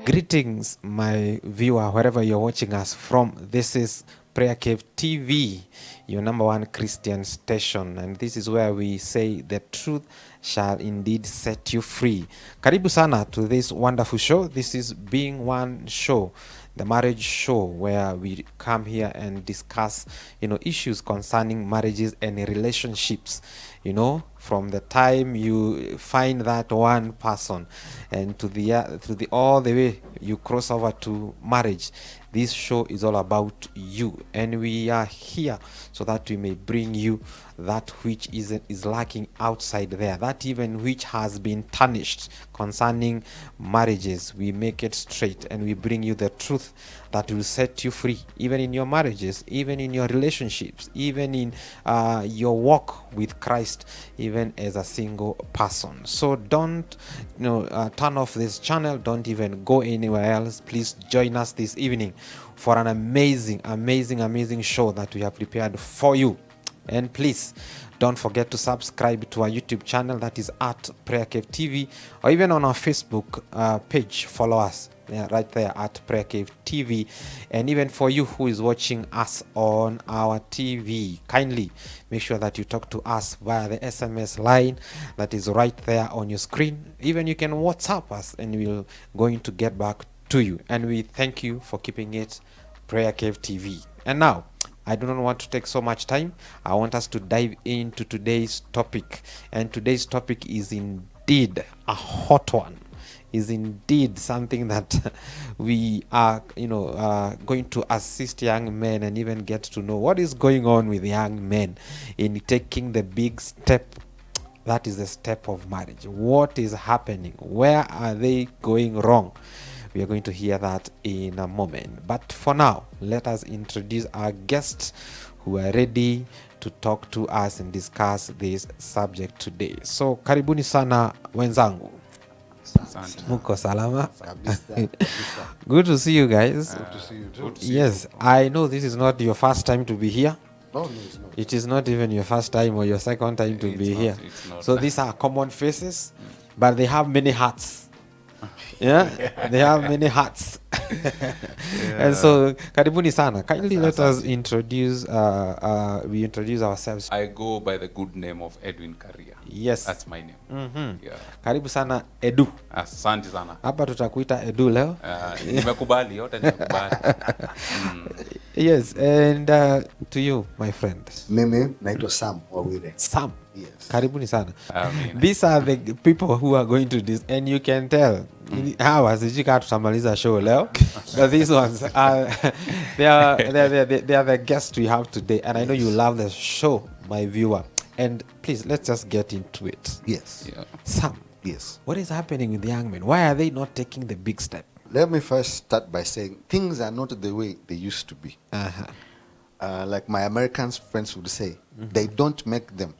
Greetings, my viewer, wherever you're watching us from. This is PrayerCaveTV, your number one Christian station, and this is where we say the truth shall indeed set you free. Karibu sana to this wonderful show. This is Being One Show, the marriage show where we come here and discuss, issues concerning marriages and relationships. From the time you find that one person and to the all the way you cross over to marriage. This show is all about you, and we are here so that we may bring you that which is lacking outside there, that even which has been tarnished concerning marriages. We make it straight and we bring you the truth that will set you free, even in your marriages, even in your relationships, even in your walk with Christ, even as a single person. So don't turn off this channel. Don't even go anywhere else. Please join us this evening for an amazing show that we have prepared for you. And please don't forget to subscribe to our YouTube channel, that is at PrayerCaveTV, or even on our Facebook page. Follow us right there at PrayerCaveTV. And even for you who is watching us on our TV, kindly make sure that you talk to us via the SMS line that is right there on your screen. Even you can WhatsApp us and we're going to get back to you. And we thank you for keeping it PrayerCaveTV. And now, I do not want to take so much time. I want us to dive into today's topic. And today's topic is indeed a hot one. Is indeed something that we are, going to assist young men and even get to know what is going on with young men in taking the big step. That is the step of marriage. What is happening? Where are they going wrong? We are going to hear that in a moment. But for now, let us introduce our guests who are ready to talk to us and discuss this subject today. So, karibuni sana wenzangu. Muko salama? Good to see you guys. Good to see you too. Yes, I know this is not your first time to be here. No, it's not. It is not even your first time or your second time to be here. So these are common faces, but they have many hats. Yeah, they have many hats. And so karibuni sana. Kindly let us introduce we introduce ourselves. I go by the good name of Edwin Karia. Yes, That's my name. Yeah. Karibu sana Edu. Asante sana. Hapa tutakuita Edu leo. Nimekubali, yote nimekubali. Yes, and to you, my friend. Mimi naitwa Sam Wawire. Sam. Yes. Karibuni sana. Amen. These are the people who are going to this, and you can tell hawa sijika tutamaliza show leo. But these ones are they are the guests we have today, and I know you love the show, my viewer. And please, let's just get into it. Yes. Yeah. Sam, Yes. what is happening with the young men? Why are they not taking the big step? Let me first start by saying things are not the way they used to be. Like my American friends would say, they don't make them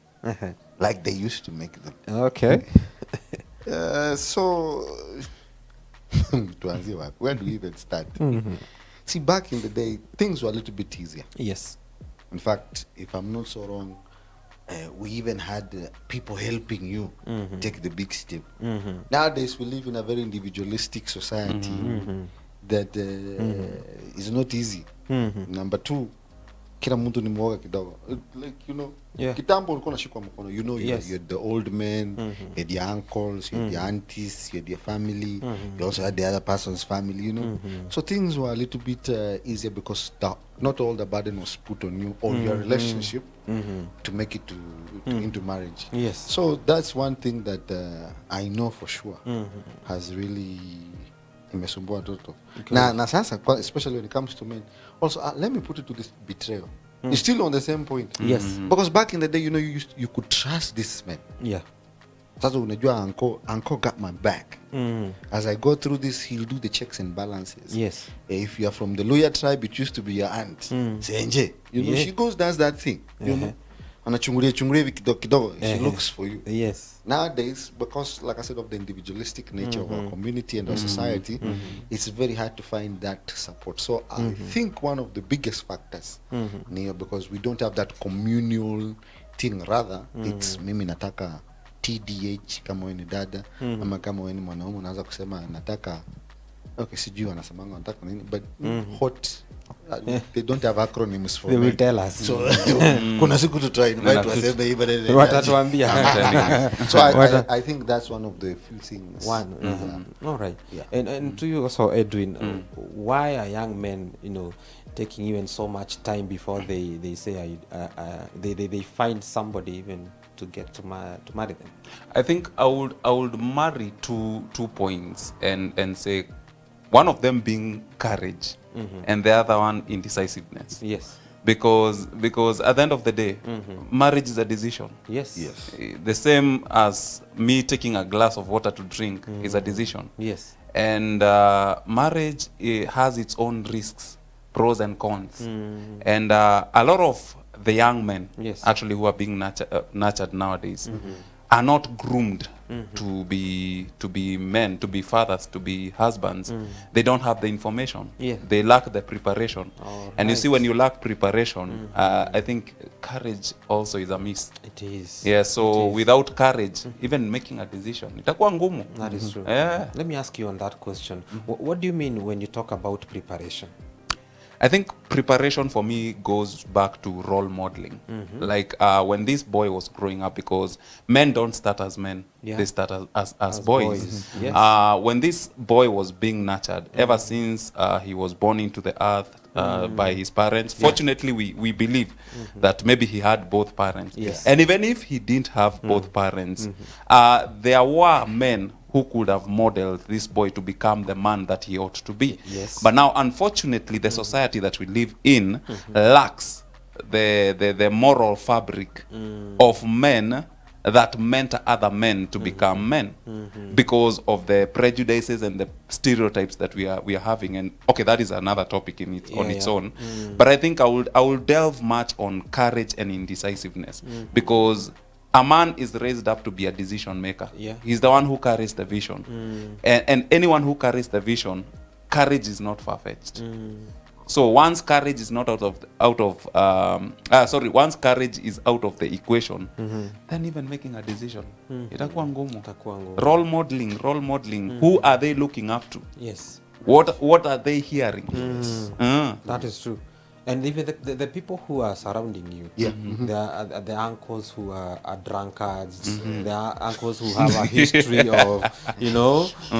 like they used to make them. Okay. So, tuanzie wapi? Where do we even start? See, back in the day, things were a little bit easier. Yes. In fact, if I'm not so wrong, we even had people helping you take the big step. Nowadays, we live in a very individualistic society that is not easy. Number two, kila mtu ni mwoga kidogo. Like, Yeah. kitambo ulikuwa unashikwa mkono. Yes. You had the old men, you had your uncles, you had your aunties, you had your family. You also had the other person's family, So things were a little bit easier because not all the burden was put on you or your relationship to make it into marriage. Yes. So that's one thing that I know for sure has really imesumbua watoto. Na sasa, especially when it comes to men. Also, let me put it to this betrayal. It's still on the same point. Yes. Because back in the day, you could trust this man. Yeah. Sasa unajua uncle got my back. As I go through this, he'll do the checks and balances. Yes. If you are from the Luya tribe, it used to be your aunt. Senje. Yeah. She does that thing. Anachungulia hivi kidogo. She looks for you. Yes. Nowadays, because like I said, of the individualistic nature of our community and our society, it's very hard to find that support. So I think one of the biggest factors, because we don't have that communal thing, rather it's mimi nataka TDH kama wewe ni dada ama kama wewe ni mwanaume unaanza kusema nataka okay, sijui wanasemanga wanataka nini, but hot, they don't have acronyms for They will men. tell us. So kuna siku tuta invite waseme hivi na ile. Watatuambia. So I think that's one of the few things. All right. Yeah. And to you also, Edwin, why are young men, taking even so much time before they say they find somebody even to get to marry them? I think I would marry two points and say one of them being courage and the other one indecisiveness. Yes. Because at the end of the day, marriage is a decision. Yes. The same as me taking a glass of water to drink is a decision. Yes. And marriage has its own risks, pros and cons. And a lot of the young men actually who are being nurtured nowadays are not groomed to be men, to be fathers, to be husbands. They don't have the information. They lack the preparation. And you see, when you lack preparation, I think courage also is a miss. It is. Yeah, so without courage, even making a decision, itakuwa ngumu. That is true. Yeah. Let me ask you on that question. What do you mean when you talk about preparation? I think preparation for me goes back to role modeling. Like when this boy was growing up, because men don't start as men, they start as boys. Yes. When this boy was being nurtured, ever since he was born into the earth by his parents, fortunately we believe that maybe he had both parents. Yes. And even if he didn't have both parents, there were men who could have modeled this boy to become the man that he ought to be. Yes. But now, unfortunately, the society that we live in lacks the moral fabric of men that mentor other men to become men, because of the prejudices and the stereotypes that we are having. And okay, that is another topic in its own. But I think I will delve much on courage and indecisiveness, because a man is raised up to be a decision maker. He's the one who carries the vision. And anyone who carries the vision, courage is not far-fetched. So once courage is not once courage is out of the equation, then even making a decision, itakuwa ngumu. Role modeling. Who are they looking up to? Yes. What are they hearing? That is true. And even the people who are surrounding you, the uncles who are drunkards, the uncles who have a history of,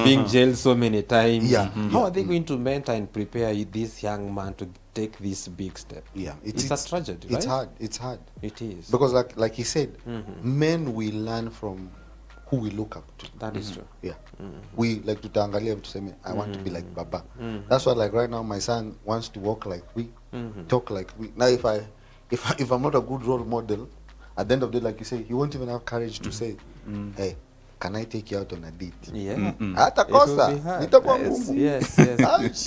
being jailed so many times. How are they going to mentor and prepare this young man to take this big step? It's a tragedy, right? It's hard. It is. Because like he said, men will learn from who we look up to. That is true. We like tutaangalia mtu seme I want to be like baba. That's why, like right now, my son wants to walk like we, talk like we. Now if I'm not a good role model, at the end of the day, like you say, he won't even have courage to say, hey, can I take you out on a date? Hata kosa nitakuwa ngumu.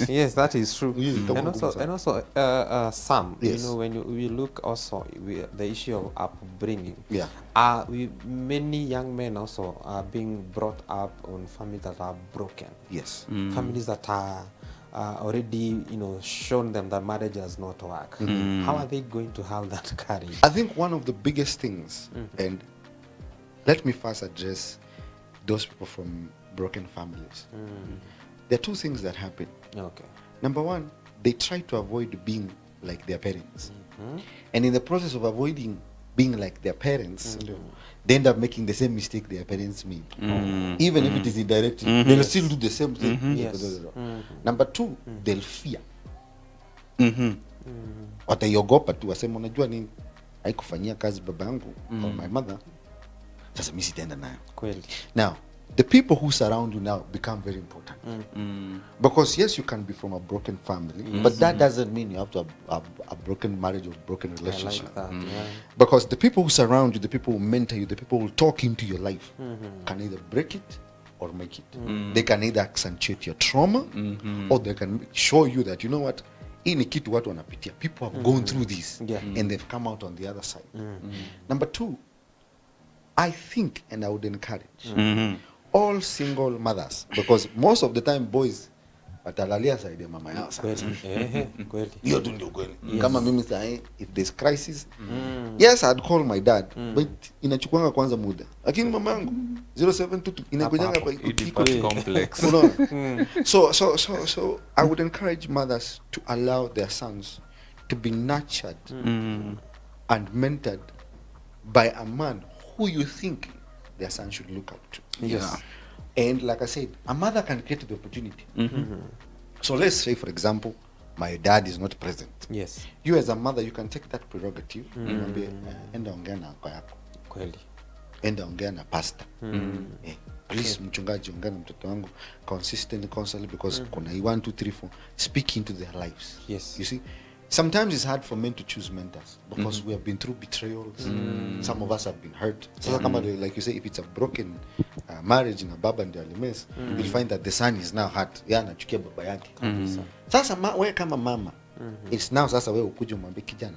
Yes, that is true. And also Sam, when we look also the issue of upbringing, many young men also are being brought up on families that are broken. Families that are already shown them that marriage does not work. How are they going to have that courage? I think one of the biggest things, and let me first address those people from broken families. There are two things that happen. Number one, they try to avoid being like their parents. And in the process of avoiding being like their parents, they end up making the same mistake their parents made. Even if it is indirect, they'll still do the same thing. Number two, they'll fear. Wataiogopa tu, wasema unajua nini, haikufanyia kazi baba yangu or my mother, sasa mimi sitaenda nayo. Now, the people who surround you now become very important. Because yes, you can be from a broken family, but that doesn't mean you have to have a broken marriage or broken relationship. I like that, Because the people who surround you, the people who mentor you, the people who talk into your life, can either break it or make it. They can either accentuate your trauma, or they can show you that, you know what, hii ni kitu watu wanapitia. People have gone through this and they've come out on the other side. Number two, I think, and I would encourage all single mothers, because most of the time boys atalalia side ya mama yao sana. Kweli. Kweli. Hiyo tu ndio kweli. Kama mimi sasa if there's crisis, yes I'd call my dad, but inachukuanga kwanza muda. Lakini mama yangu 0722 inakujanga kwa iko complex. So I would encourage mothers to allow their sons to be nurtured and mentored by a man who you think their son should look up to. Yes. And like I said, a mother can create the opportunity. So let's say, for example, my dad is not present. Yes. You as a mother, you can take that prerogative. Mwambie, enda ongea na kwa yako. Kweli. Enda ongea na pastor. Please, mchungaji, ongea na mtoto wangu consistent, constantly, because kuna 1, 2, 3, 4 speak into their lives. Yes. You see, sometimes it's hard for men to choose mentors because we have been through betrayals. Some of us have been hurt. So like you say, if it's a broken marriage in a baba ndio alimes, you'll find that the son is now hurt. Yeah, anachukia baba yake. Sasa wewe kama mama, it's now sasa wewe ukuje umwambie kijana,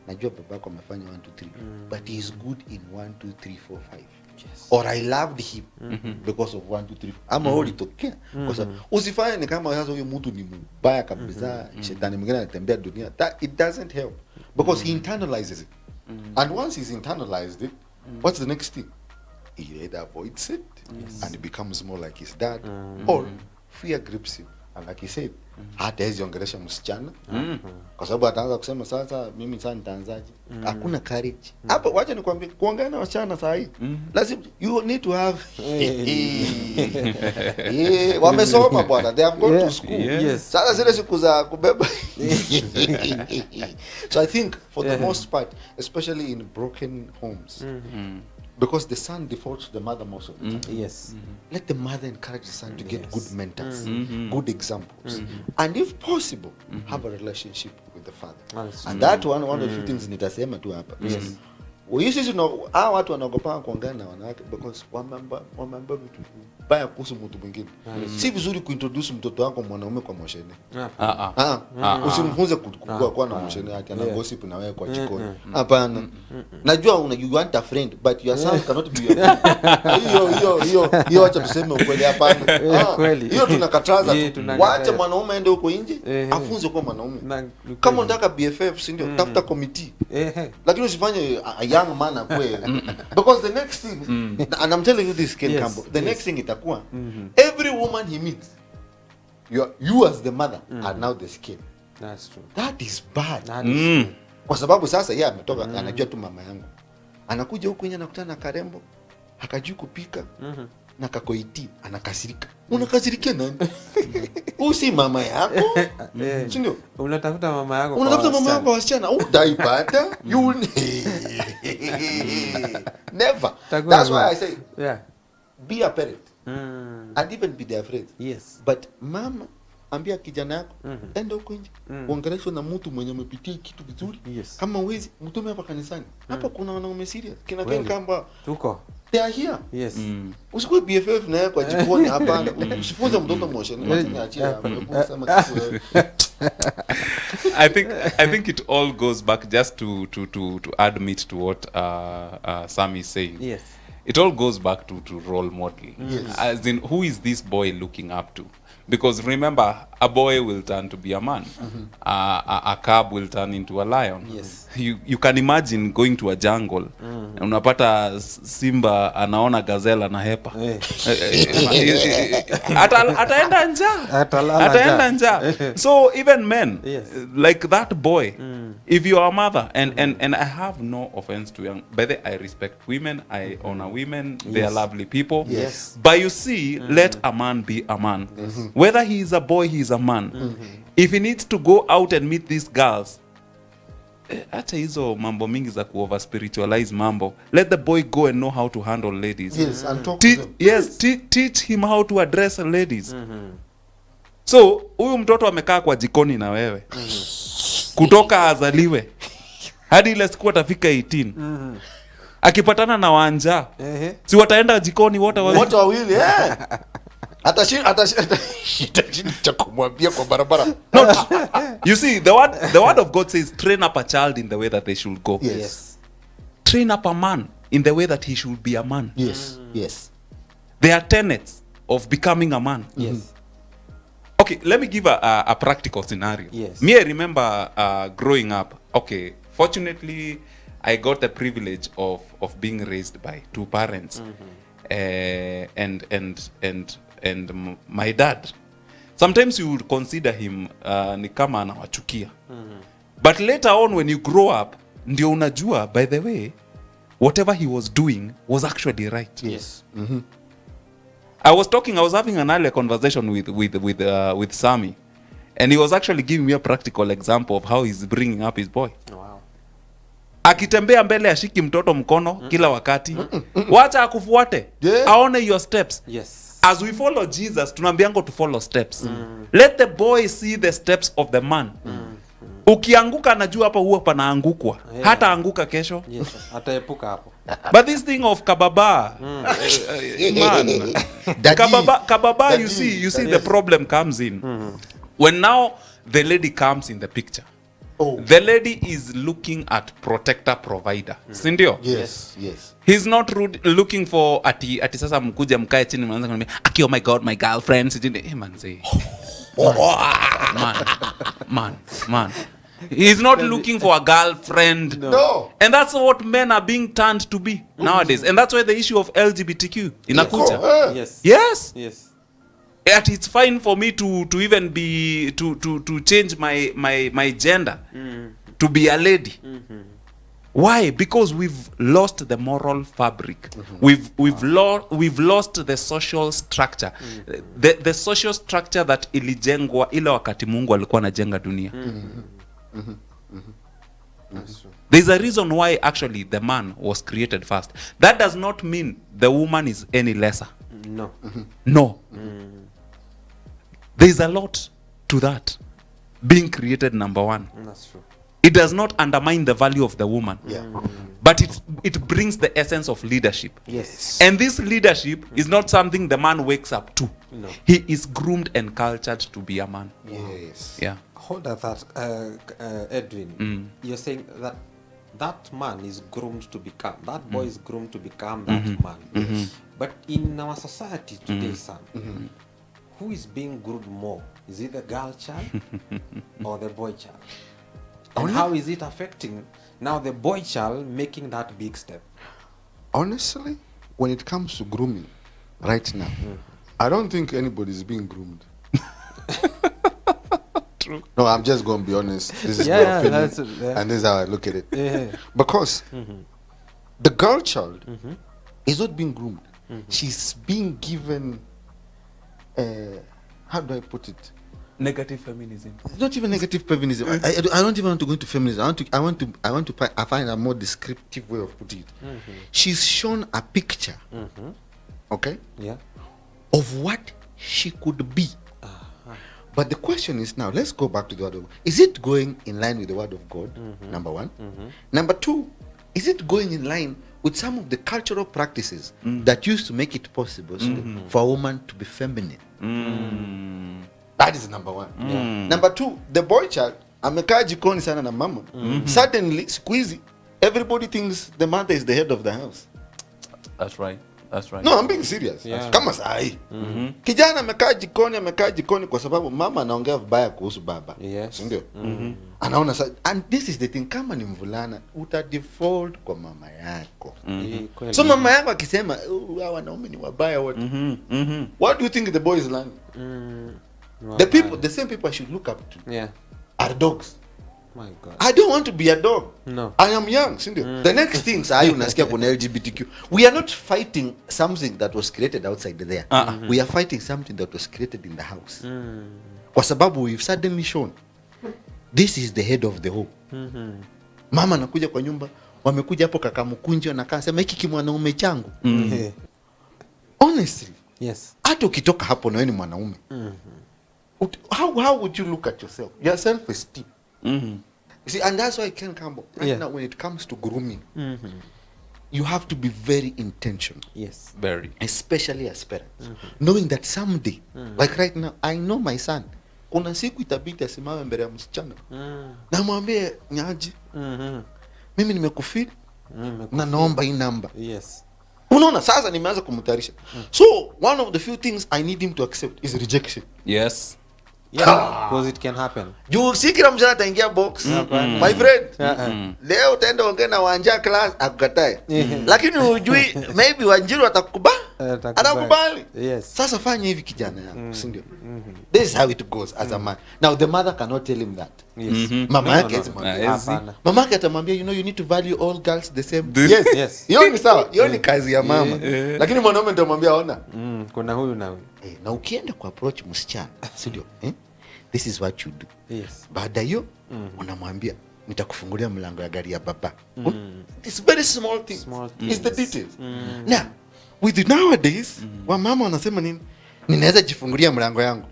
najua babako amefanya 1, 2, 3, but he is good in 1, 2, 3, 4, 5. Yes. Or I loved him because of 1, 2, 3. Ama ulitokea kwa sababu usifanye ni kama sasa huyo mtu ni mbaya kabisa, shetani mwingine anatembea dunia. That it doesn't help because he internalizes it. And once he's internalized it, what's the next thing? He either avoids it and it becomes more like his dad, or fear grips him. And like he said, hata hizi ongelesha msichana kwa sababu ataanza kusema sasa mimi sasa nitaanzaje. Hakuna courage hapo. Wacha nikwambie, kuongea na wasichana saa hii lazima you need to have wamesoma bwana, they have gone to school. Yes. Sasa zile siku za kubeba. So I think for the most part, especially in broken homes, because the son defaults to the mother most of the time. Yes. Let the mother encourage the son to get good mentors, good examples, and if possible, have a relationship with the father. And that one of the few things nitasema tu hapa. Yes. Sisi hao watu wanaogopa kuongea na wanawake because wameamba vitu baya kuhusu mtu mwingine. Si vizuri kuintroduce mtoto wako mwanaume kwa moshene. Usimfunze kuwa na moshene yake na gossip na wewe kwa jikoni. Hapana. Najua you want a friend but your son cannot be your friend. Hiyo acha tuseme ukweli, hapana. Hiyo tunakataza. Waache mwanaume aende huko nje afunze kuwa mwanaume. Kama unataka BFF, si ndio? Tafuta committee. Lakini usifanye young man akwe because the next thing and I'm telling you this Ken Campbell, the next thing itakuwa every woman he meets, you as the mother are now the skin. That's true. That is bad. Kwa sababu sasa yeye ametoka anajua tu mama yangu, anakuja huko nje anakutana na karembo hakajui kupika na kakoiti, anakasirika. Unakasirikia nani? Usi mama yako. Si ndio? Unatafuta mama yako. Unatafuta mama yako wasichana. Utaipata. You never. That's why I say, be a parent. And even be their friend. Yes. But mama, ambia kijana yako enda huko nje uongeleshwe na mtu mwenye amepitia kitu vizuri. Kama uwezi mtume hapa kanisani. Hapa kuna wanaume serious. Kina Ken Campbell. Tuko. They are here. Yes. Usikue BFF na kwa jikoni hapana. Usifunze mtoto motion. Niachia kusema kitu. I think it all goes back just to add meat to what Sam is saying. Yes. It all goes back to role modeling. Yes. As in, who is this boy looking up to? Because remember, a boy will turn to be a man. A cub will turn into a lion. Yes. You can imagine going to a jungle. Unapata simba anaona gazelle na hepa. Ataenda njaa. So even men, like that boy, if you are a mother, and I have no offense to young, by the I respect women, I honor women, they are lovely people. Yes. But you see, let a man be a man. Whether he is a boy, he is a man. If he needs to go out and meet these girls, acha hizo mambo mingi za over spiritualize mambo. Let the boy go and know how to handle ladies. Yes, and talk to them. Yes, teach him how to address ladies. So huyu mtoto amekaa kwa jikoni na wewe kutoka azaliwe hadi ile siku atafika 18. Akipatana na wanja si wataenda jikoni wote wawili atashinda kumwambia kwa barabara. You see, the word of God says, train up a child in the way that they should go. Yes. Train up a man in the way that he should be a man. Yes. Yes. There are tenets of becoming a man. Yes. Okay, let me give a practical scenario. Yes. Me, I remember growing up. Okay, fortunately, I got the privilege of being raised by two parents, and my dad. Sometimes you would consider him ni kama anawachukia. But later on, when you grow up, ndio unajua, by the way, whatever he was doing was actually right. Yes. I was having an earlier conversation with Sammy, and he was actually giving me a practical example of how he's bringing up his boy. Wow. Akitembea mbele ashiki mtoto mkono kila wakati. Wacha akufuate. Yeah. Aone your steps. Yes. As we follow Jesus, tunaambiango to follow steps. Let the boy see the steps of the man. Ukianguka anajua hapa huwa panaangukwa. Yeah. Hata anguka kesho. Yes. Ataepuka hapo. But this thing of kababa, man, kababa, you see the problem comes in. When now the lady comes in the picture. Oh. The lady is looking at protector provider. Sindio? Yes. He's not looking for ati sasa mkuja mkae chini mnaanza kuniambia aki, oh my god, my girlfriend sijini manze. Man. He's not looking for a girlfriend. No. And that's what men are being turned to be nowadays. And that's why the issue of LGBTQ inakuja. Yes. Yes. Yes. Yet it's fine for me to even be to change my gender to be a lady. Why? Because we've lost the moral fabric. We've lost the social structure. The social structure that ilijengwa ile wakati Mungu alikuwa anajenga dunia. There's a reason why actually the man was created first. That does not mean the woman is any lesser. No. No. There's a lot to that. Being created, number one. That's true. It does not undermine the value of the woman. Yeah. But it brings the essence of leadership. Yes. And this leadership is not something the man wakes up to. No. He is groomed and cultured to be a man. Yes. Yeah. Hold at that, Edwin. You're saying that man is groomed to become, that boy is groomed to become that man. But in our society today, son, who is being groomed more? Is it the girl child or the boy child? And how is it affecting now the boy child making that big step? Honestly, when it comes to grooming, right now, I don't think anybody is being groomed. True. No, I'm just going to be honest. This is my opinion, and this is how I look at it. Yeah. Because the girl child is not being groomed. She's being given, how do I put it? Negative feminism. It's not even negative feminism. I don't even want to go into feminism. I want to find a more descriptive way of putting it. She's shown a picture, okay, Yeah. of what she could be. But the question is now, let's go back to the word of God. Is it going in line with the word of God? Number one. Number two, is it going in line with some of the cultural practices that used to make it possible for a woman to be feminine? That is number one. Number two, the boy child, amekaa jikoni sana na mama. Suddenly, siku hizi, everybody thinks the mother is the head of the house. That's right. No, I'm being serious. Yeah. Kama sahi. Kijana amekaa jikoni kwa sababu mama anaongea vibaya kuhusu baba. Yes. Ndio? Anaona and this is the thing, kama ni mvulana uta default kwa mama yako. So mama yako akisema hawa wanaume ni wabaya wote. What do you think the boy is learning? The same people I should look up to are dogs. My God. I don't want to be a dog. No. I am young, sindio? The next thing unasikia kuna LGBTQ. We are not fighting something that was created outside there. We are fighting something that was created in the house. Kwa sababu we've suddenly shown this is the head of the home. Mama anakuja kwa nyumba, wamekuja hapo kaka mkunjo na akasema hiki kimwanaume changu. Honestly. Yes. Hata ukitoka hapo na wewe ni mwanaume. How would you look at yourself? Your self-esteem. You see, and that's why Ken Campbell, right now, when it comes to grooming, you have to be very intentional. Yes. Very. Especially as parents. Knowing that someday, like right now, I know my son, kuna siku itabidi asimame mbele ya msichana. Na mwambie nyaji, mimi nimekufiri, na naomba hii namba. Yes. Unaona, sasa nimeanza kumtayarisha. So, one of the few things I need him to accept is rejection. Yes. Yeah, because it can happen. Juu si kila msichana ataingia box. My friend. Leo utaenda ongea na Wanja class akukatae. Lakini hujui maybe Wanjiru atakubali. Yes. Sasa fanya hivi kijana yangu, si ndio? This is how it goes as a man. Now the mother cannot tell him that. Yes. Mama yake mama yake atamwambia, you know, you need to value all girls the same. Yes. Hiyo ni sawa. Hiyo ni kazi ya mama. Lakini mwanaume ndio amwambia ona. Kuna huyu na huyu. Na ukienda ku approach msichana, si ndio? This is what you do. Yes. Baada hiyo unamwambia nitakufungulia mlango ya gari ya baba. It's very small things. It's the details. Now, with nowadays, wa mama wanasema nini? Ninaweza jifungulia mlango yangu.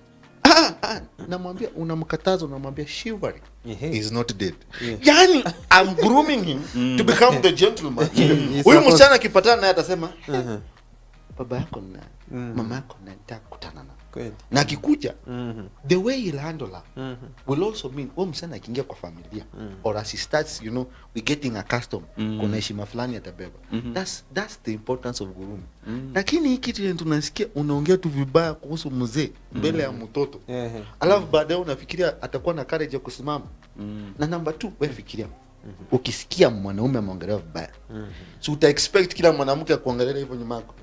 Namwambia unamkataza, unamwambia chivalry is not dead. Yani I'm grooming him to become the gentleman. Huyu msichana akipatana naye atasema baba yako na mama yako nataka kukutana na. Na akikuja the way he'll handle her will also mean msichana akiingia kwa familia or as he starts, you know, we getting accustomed kuna heshima fulani atabeba. That's the importance of grooming. Lakini hiki kitu tunasikia unaongea tu vibaya kuhusu mzee mbele ya mtoto. Alafu baadaye unafikiria atakuwa na courage ya kusimama. Na number 2, wewe fikiria. Ukisikia mwanaume ameongelea vibaya. So uta expect kila mwanamke akuangalia hivyo nyuma yako.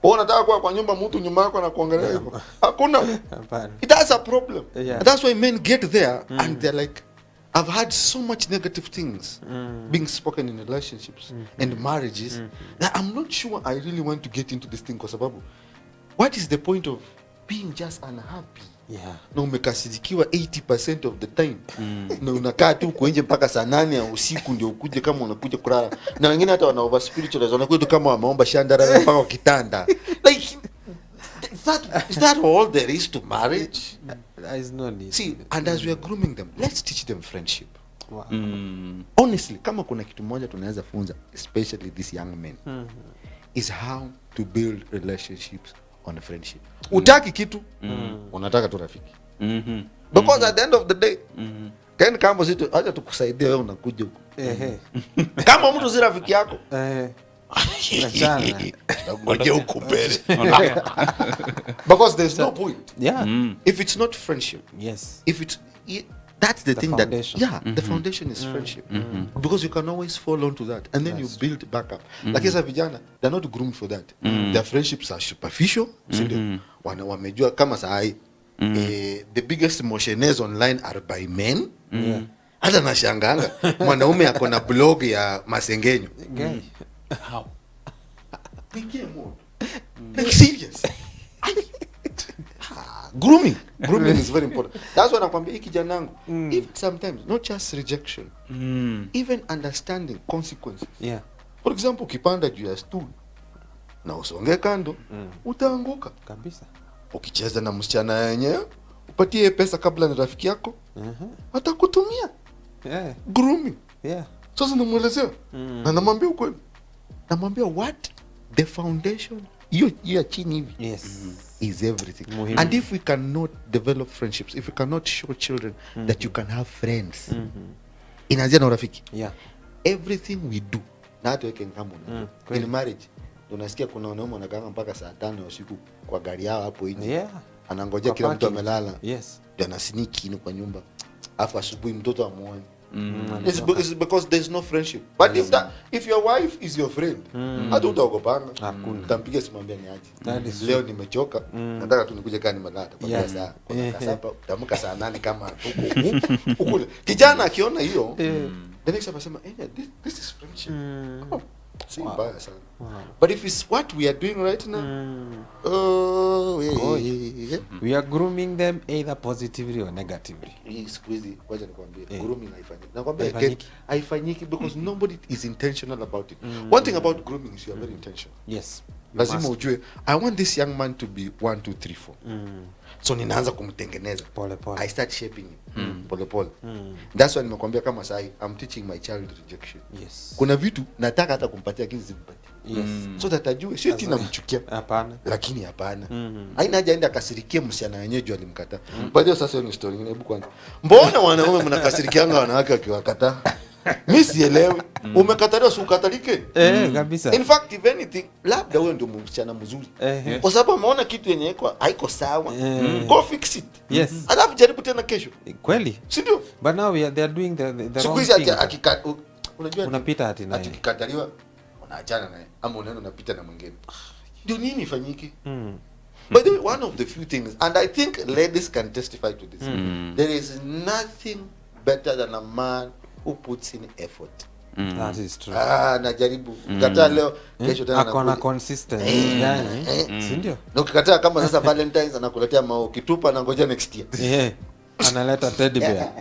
Unataka kwa nyumba mtu nyuma yako na kuangalia hivyo. Hakuna. That's a problem. And that's why men get there and they're like, I've had so much negative things being spoken in relationships and marriages that I'm not sure I really want to get into this thing because what is the point of being just unhappy? Na umekasirikiwa 80% of the time. Na unakaa tu uko nje mpaka saa 8 ya usiku ndio ukuje kama unakuja kulala. Na wengine hata wana over spiritualize wanakuja kama wameomba shandara mpaka kitanda. Like is that all there is to marriage? There is no need. See, and as we are grooming them, let's teach them friendship. Honestly, kama kuna kitu moja tunaweza funza, especially these young men, is how to build relationships on friendship. Utaki kitu, unataka tu rafiki. Because at the end of the day, then kama sisi acha tukusaidia wewe unakuja huko. Kama mtu si rafiki yako, ngoja huko mbele. Because there's no point. If it's not friendship. Yes. If it's that's the thing foundation. The foundation is friendship. Because you can always fall onto that and then you build back up. Like as a vijana, they're not groomed for that. Their friendships are superficial. Wamejua kama sahi the biggest motioners online are by men. Hata nashanganga mwanaume ako na blog ya masengenyo. How? Pigie mo. Like serious. Grooming is very important. That's why nakwambia hiki janangu, if sometimes not just rejection, even understanding consequences. For example, ukipanda juu ya stool na usonge kando, utaanguka kabisa. Ukicheza na msichana yenyewe, upatie pesa kabla ni rafiki yako, atakutumia. Grooming. Sasa namuelezea na namwambia ukweli. Namwambia what the foundation hiyo chini hivi is everything. And if we cannot develop friendships, if we cannot show children that you can have friends, inaanzia na urafiki. Everything we do na hata weke kama in marriage unasikia kuna wanaume wanakaa mpaka saa 5 usiku kwa gari yao hapo nje. Anangojea kila mtu amelala. Ndio anasneak in kwa nyumba. Afu asubuhi mtoto amuone. It's because there's no friendship. But if your wife is your friend, hata utaogopanga. Utampiga simu mwambie niaje. Leo nimechoka, nataka tu nikuje kani malata kwa saa. Kwa saa utamka saa 8 kama huko. Kijana akiona hiyo, the next time asema, this is friendship. Si mbaya sana. But if it's what we are doing right now, we are grooming them either positively or negatively. Squeezy, wacha nikwambie, grooming haifanyiki. Nakwambia haifanyiki because nobody is intentional about it. One thing about grooming is you are very intentional. Yes. Lazima ujue, I want this young man to be 1 2 3 4. So ninaanza kumtengeneza. Pole pole. I start shaping him. Pole pole. That's why nimekwambia kama sahi, I'm teaching my child rejection. Kuna vitu nataka hata kumpatia lakini simpatie. So that ajue sio tina mchukia. Hapana. Lakini hapana. Haina haja aende akasirikie msichana wenyewe juu alimkataa. But hiyo sasa ni story nyingine. Hebu kwanza. Mbona wanaume mnakasirikianga wanawake wakiwakataa? mi sielewi. Umekataliwa, si ukatalike. Kabisa. In fact, if anything, labda wewe ndio msichana mzuri. Kwa sababu ameona kitu yenye haiko sawa. Go fix it. Yes. Alafu jaribu tena kesho. Kweli. Si ndio? But now they are doing the Siku wrong hizi thing. unajua Unapita ati naye. Akikataliwa unaachana naye ama unaenda unapita na mwingine. Ndio nini ifanyike? By the way, one of the few things, and I think ladies can testify to this, there is nothing better than a man who puts in effort. That is true. Najaribu kukataa leo, kesho tena akona consistency yani, si ndio? Na ukikataa kama sasa Valentines anakuletea mao, kitupa na ngoja next year. Yeah. Analeta teddy bear.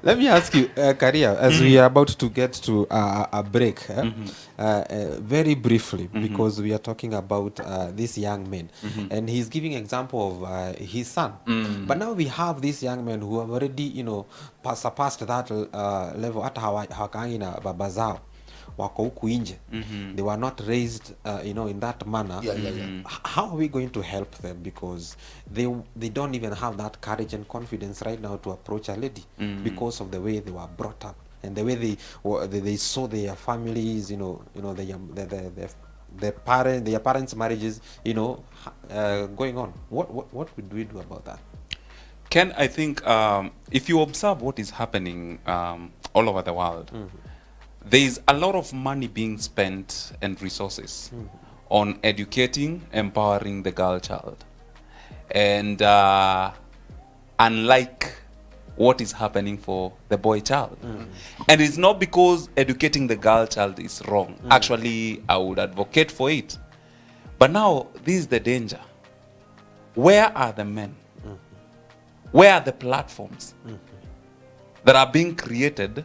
Let me ask you, Karia, as we are about to get to a break, very briefly, because we are talking about this young man, and he's giving example of his son. But now we have these young men who have already, surpassed that level. Hata hawakangi na baba zao wako huku nje. They were not raised in that manner. How are we going to help them, because they don't even have that courage and confidence right now to approach a lady because of the way they were brought up and the way they saw their families, their parents' marriages, going on. What would we do about that? Ken, I think if you observe what is happening all over the world, there is a lot of money being spent and resources on educating, empowering the girl child. And unlike what is happening for the boy child. And it's not because educating the girl child is wrong. Actually, I would advocate for it. But now, this is the danger. Where are the men? Where are the platforms that are being created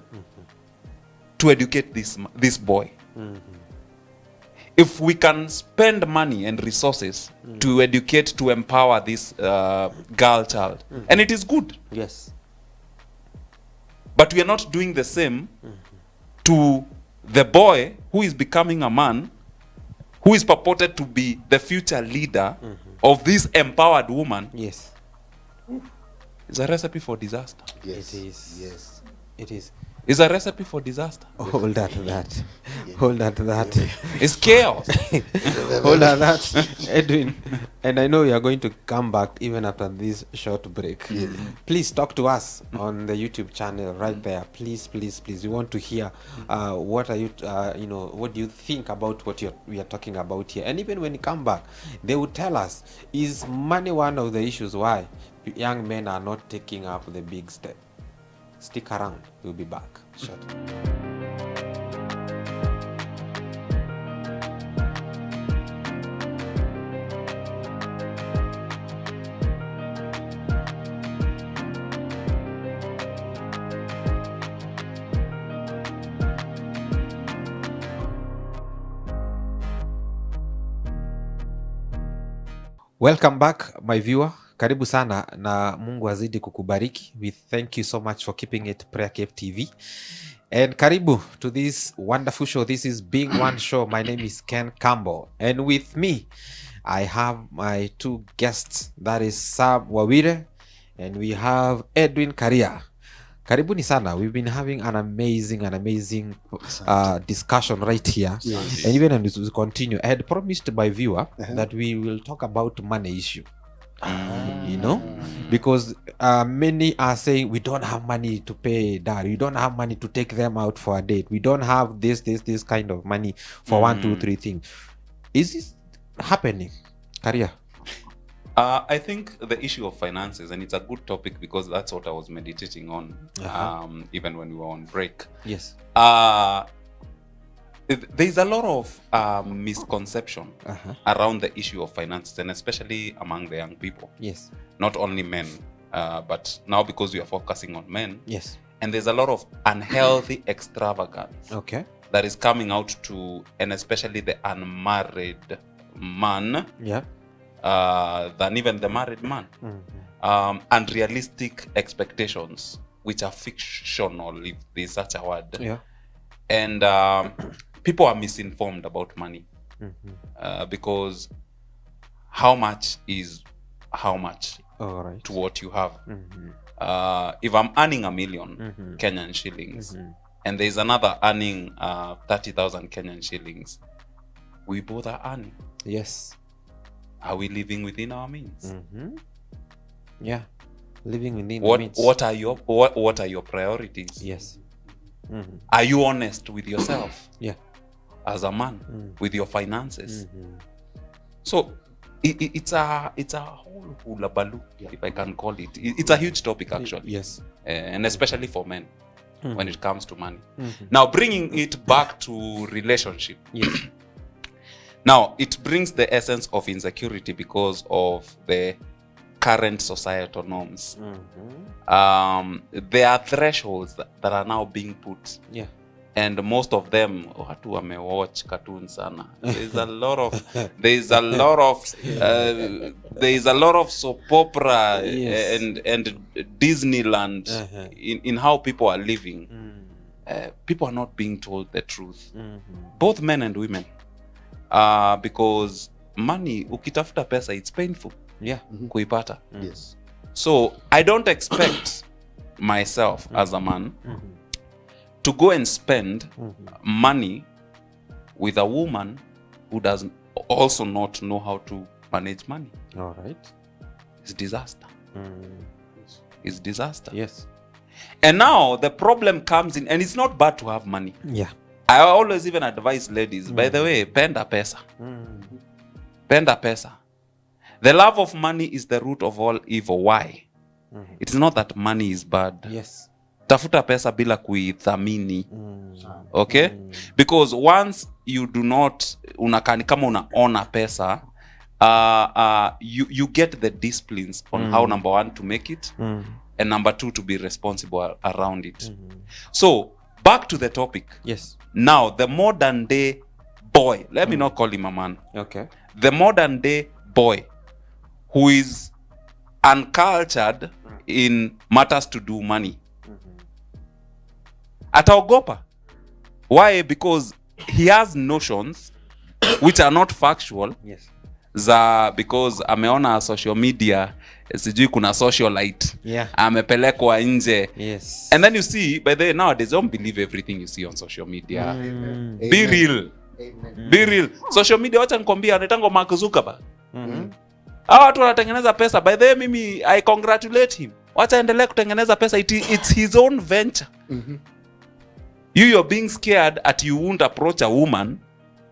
to educate this boy? If we can spend money and resources to educate, to empower this girl child, and it is good. Yes. But we are not doing the same to the boy who is becoming a man, who is purported to be the future leader of this empowered woman. Yes. It's a recipe for disaster. Yes. It is. Yes. It is. It's a recipe for disaster. Hold that. Hold that. It's chaos. Hold on that, Edwin. And I know you are going to come back even after this short break. Please talk to us on the YouTube channel right there. Please. We want to hear what are you, what do you think about what we are talking about here. And even when you come back, they will tell us, is money one of the issues why young men are not taking up the big step? Stick around. We'll be back shortly. Welcome back, my viewer. Karibu sana na Mungu azidi kukubariki. We thank you so much for keeping it PrayerCaveTV. And karibu to this wonderful show. This is Being One Show. My name is Ken Campbell. And with me, I have my two guests. That is Sam Wawire and we have Edwin Karia. Karibuni sana. We've been having an amazing discussion right here. Yes. And even as we continue, I had promised my viewer that we will talk about money issue. Because many are saying we don't have money to pay dad, we don't have money to take them out for a date, we don't have this kind of money for 1, 2, 3 things. Is this happening, Karia? I think the issue of finances, and it's a good topic because that's what I was meditating on, even when we were on break. Yes. There's a lot of misconception around the issue of finances, and especially among the young people. Yes. Not only men, but now because we are focusing on men. Yes. And there's a lot of unhealthy extravagance that is coming out to, and especially the unmarried man, than even the married man. Unrealistic expectations, which are fictional, if there's such a word. And people are misinformed about money because how much is how much to what you have. if I'm earning 1 million Kenyan shillings, and there's another earning 30,000 Kenyan shillings, we both are earning. Yes. Are we living within our means? Yeah, living within the means. What are your priorities? Yes. Are you honest with yourself? Yeah. As a man, with your finances? So it's a whole hula baloo, if I can call it. It's a huge topic, actually. Yes. And especially for men, when it comes to money. Now, bringing it back to relationship. Yes. Now, it brings the essence of insecurity because of the current societal norms. There are thresholds that are now being put. Yeah. And most of them, watu wamewatch cartoons sana. There's a lot of soap opera and Disneyland in how people are living. People are not being told the truth. Both men and women. Because money, ukitafuta pesa, it's painful. Yeah. Kuipata. Yes. So I don't expect myself as a man to go and spend money with a woman who does also not know how to manage money. All right. It's disaster. It's disaster. Yes. And now the problem comes in, and it's not bad to have money. Yeah. I always even advise ladies, by the way, penda pesa. Penda pesa. The love of money is the root of all evil. Why? It's not that money is bad. Yes. Tafuta pesa bila kuithamini. Okay? Because once you do not, unakani kama unaona pesa, you get the disciplines on how, number one, to make it, and number two, to be responsible around it. So, back to the topic. Yes. Now, the modern day boy, let me not call him a man. Okay. The modern day boy who is uncultured in matters to do money. Ataogopa. Why? Because he has notions which are not factual. Yes. Because ameona social media, sijui kuna socialite. Yeah. Amepelekwa nje. Yes. And then you see, by the way, nowadays, don't believe everything you see on social media. Be real. Be real. Social media, wacha nikwambia, anaitwa Mark Zuckerberg. Hawa watu wanatengeneza pesa. By the way, mimi I congratulate him. Wacha endelee kutengeneza pesa. It's his own venture. You're being scared at you won't approach a woman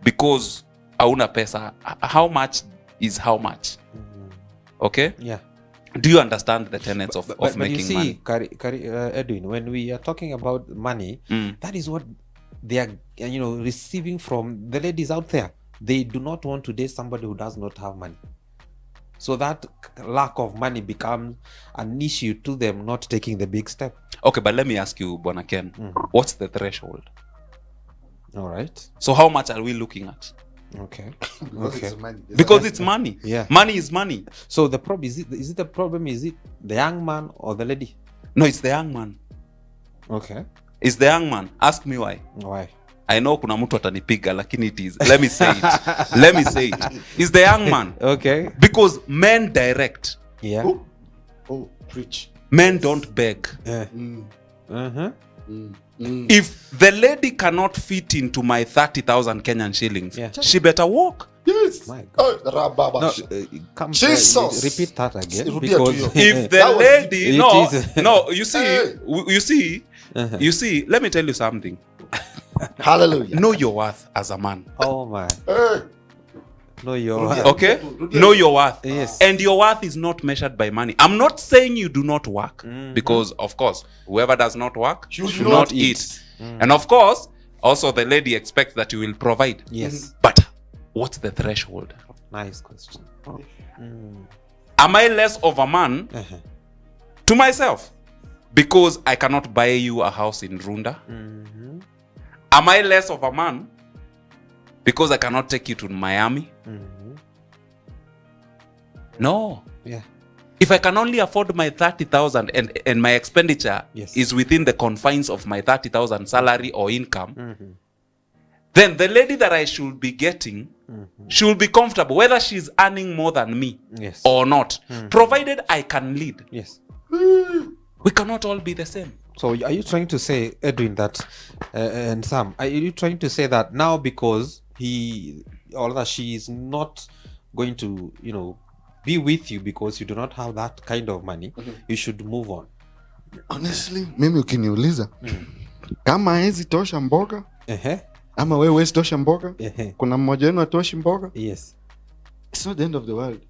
because hauna pesa. How much is how much? Okay? Yeah. Do you understand the tenets of making you see, money? Edwin, when we are talking about money, that is what they are, receiving from the ladies out there. They do not want to date somebody who does not have money. So that lack of money becomes an issue to them not taking the big step. Okay, but let me ask you, Bwana Ken, what's the threshold? All right. So how much are we looking at? Okay. It's money. Because it's money. Yeah. Money is money. So the problem is it the problem? Is it the young man or the lady? No, it's the young man. Okay. It's the young man. Ask me why. Why? I know kuna mtu atanipiga, lakini it is. Let me say it. Let me say it. It's the young man. Okay. Because men direct. Yeah. Oh, preach. Men don't beg. If the lady cannot fit into my 30,000 Kenyan shillings, she better walk. Yes. My God. No, come Jesus. repeat that again. Rudia Because to you. If the That was lady, deep. no, you see, Hey. you see, let me tell you something. Hallelujah. Know your worth as a man. oh my, Hey. no, you're Okay? Know your worth. Yes. And your worth is not measured by money. I'm not saying you do not work, because, of course, whoever does not work should not eat. And, of course, also the lady expects that you will provide. Yes. But what's the threshold? Nice question. Am I less of a man to myself because I cannot buy you a house in Runda? Am I less of a man because I cannot take you to Miami? No. Yeah. If I can only afford my 30,000 and my expenditure is within the confines of my 30,000 salary or income, then the lady that I should be getting should be comfortable, whether she's earning more than me or not, provided I can lead. Yes. We cannot all be the same. So are you trying to say, Edwin, that and Sam, are you trying to say that now because he or that she is not going to, be with you because you do not have that kind of money, you should move on? Honestly, mimi ukiniuliza kama hezi tosha mboga ama wewe hezi tosha mboga, kuna mmoja wenu atoshi mboga, yes, it's not the end of the world,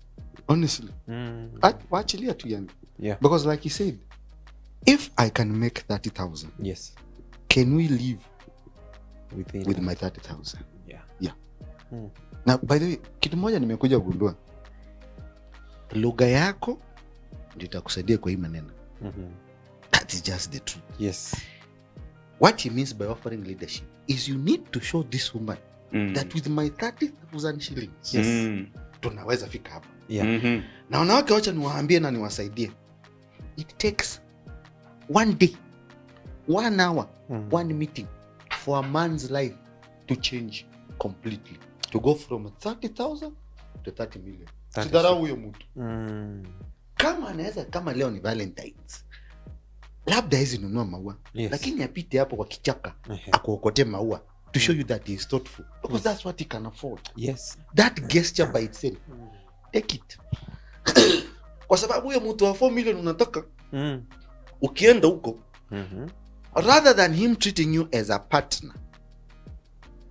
honestly. Waachilia tu yani. Yeah. Because like he said, if I can make 30,000, yes, can we live with my 30,000? Yeah. Now, by the way, kitu moja nimekuja kugundua, lugha yako ndio itakusaidia kwa hii maneno. That is just the truth. Yes. What he means by offering leadership is you need to show this woman that with my 30,000 shillings, yes, tunaweza fika hapa. Yeah. Na wanawake wacha niwaambie na niwasaidie. It takes 1 day, 1 hour, 1 meeting for a man's life to change completely. To go from 30,000 to 30 million. Sidharau huyo mtu. Kama anaweza, kama leo ni Valentine's, labda hizi nunua maua, yes, lakini apite hapo kwa kichaka akuokote maua to show you that he is thoughtful, because that's what he can afford. Yes. That gesture by itself, take it. Kwa sababu huyo mtu wa 4 million unataka ukienda huko, rather than him treating you as a partner,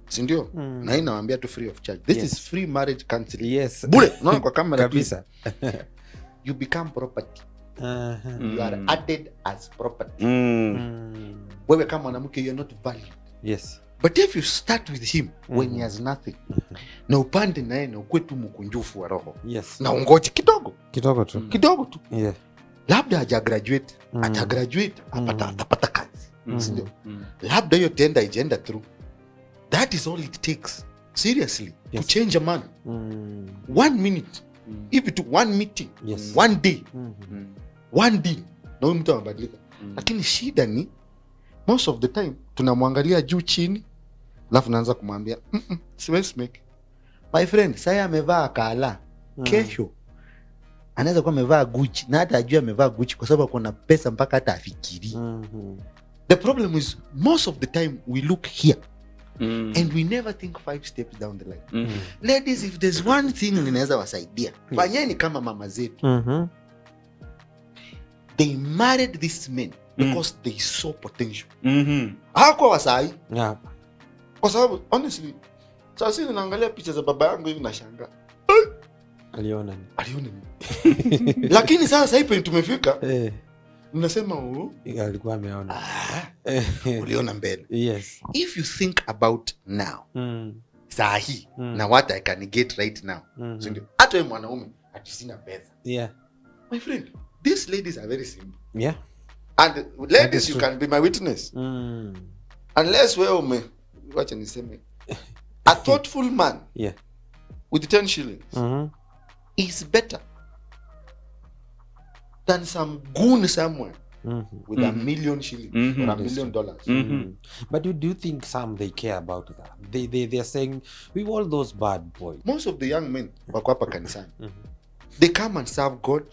sindio? Na hii nawaambia tu free of charge. This is free marriage counseling. Yes. Bure, unaona kwa kamera kabisa. You become property. You are added as property. Wewe kama mwanamke, you are not valued. Yes. But if you start with him when he has nothing, na upande naye na ukwe tu mkunjufu wa roho, yes, na ungoje kidogo tu, yeah, labda haja graduate, atagraduate, atapata kazi, sindio? Labda hiyo tenda ijaenda through. That is all it takes, seriously, yes, to change a man. 1 minute, if to 1 meeting, yes, 1 day, 1 deal, na huyu mtu anabadilika. Lakini shida ni most of the time tunamwangalia juu chini, alafu naanza kumwambia siwezi make. My friend, saya amevaa kala, kesho anaweza kuwa amevaa Gucci, na hata ajua amevaa Gucci kwa sababu kuna pesa mpaka hata afikiri. The problem is most of the time we look here and we never think 5 steps down the line. Ladies, if there's one thing ninaweza wasaidia, fanyeni kama mama zetu. They married this man because they saw potential. Hakuwa wasai. Yeah. Kwa sababu honestly, sasa ninaangalia picha za baba yangu hivi nashangaa. Aliona nini? Lakini sasa hivi tumefika. Ninasema alikuwa ameona. Uliona mbele. Yes. If you think about now, sahi, na what I can get right now. Ndio. Hata wewe mwanaume atisina pesa. Yeah. My friend, these ladies are very simple. Yeah. And ladies, you can be my witness. Unless wewe wacha niseme, a thoughtful man, yeah, with 10 shillings is better than some goon somewhere with $1 million shillings or $1 million. But do you think some they care about that? They are saying we all those bad boys. Most of the young men wako hapa kanisani, they come and serve God.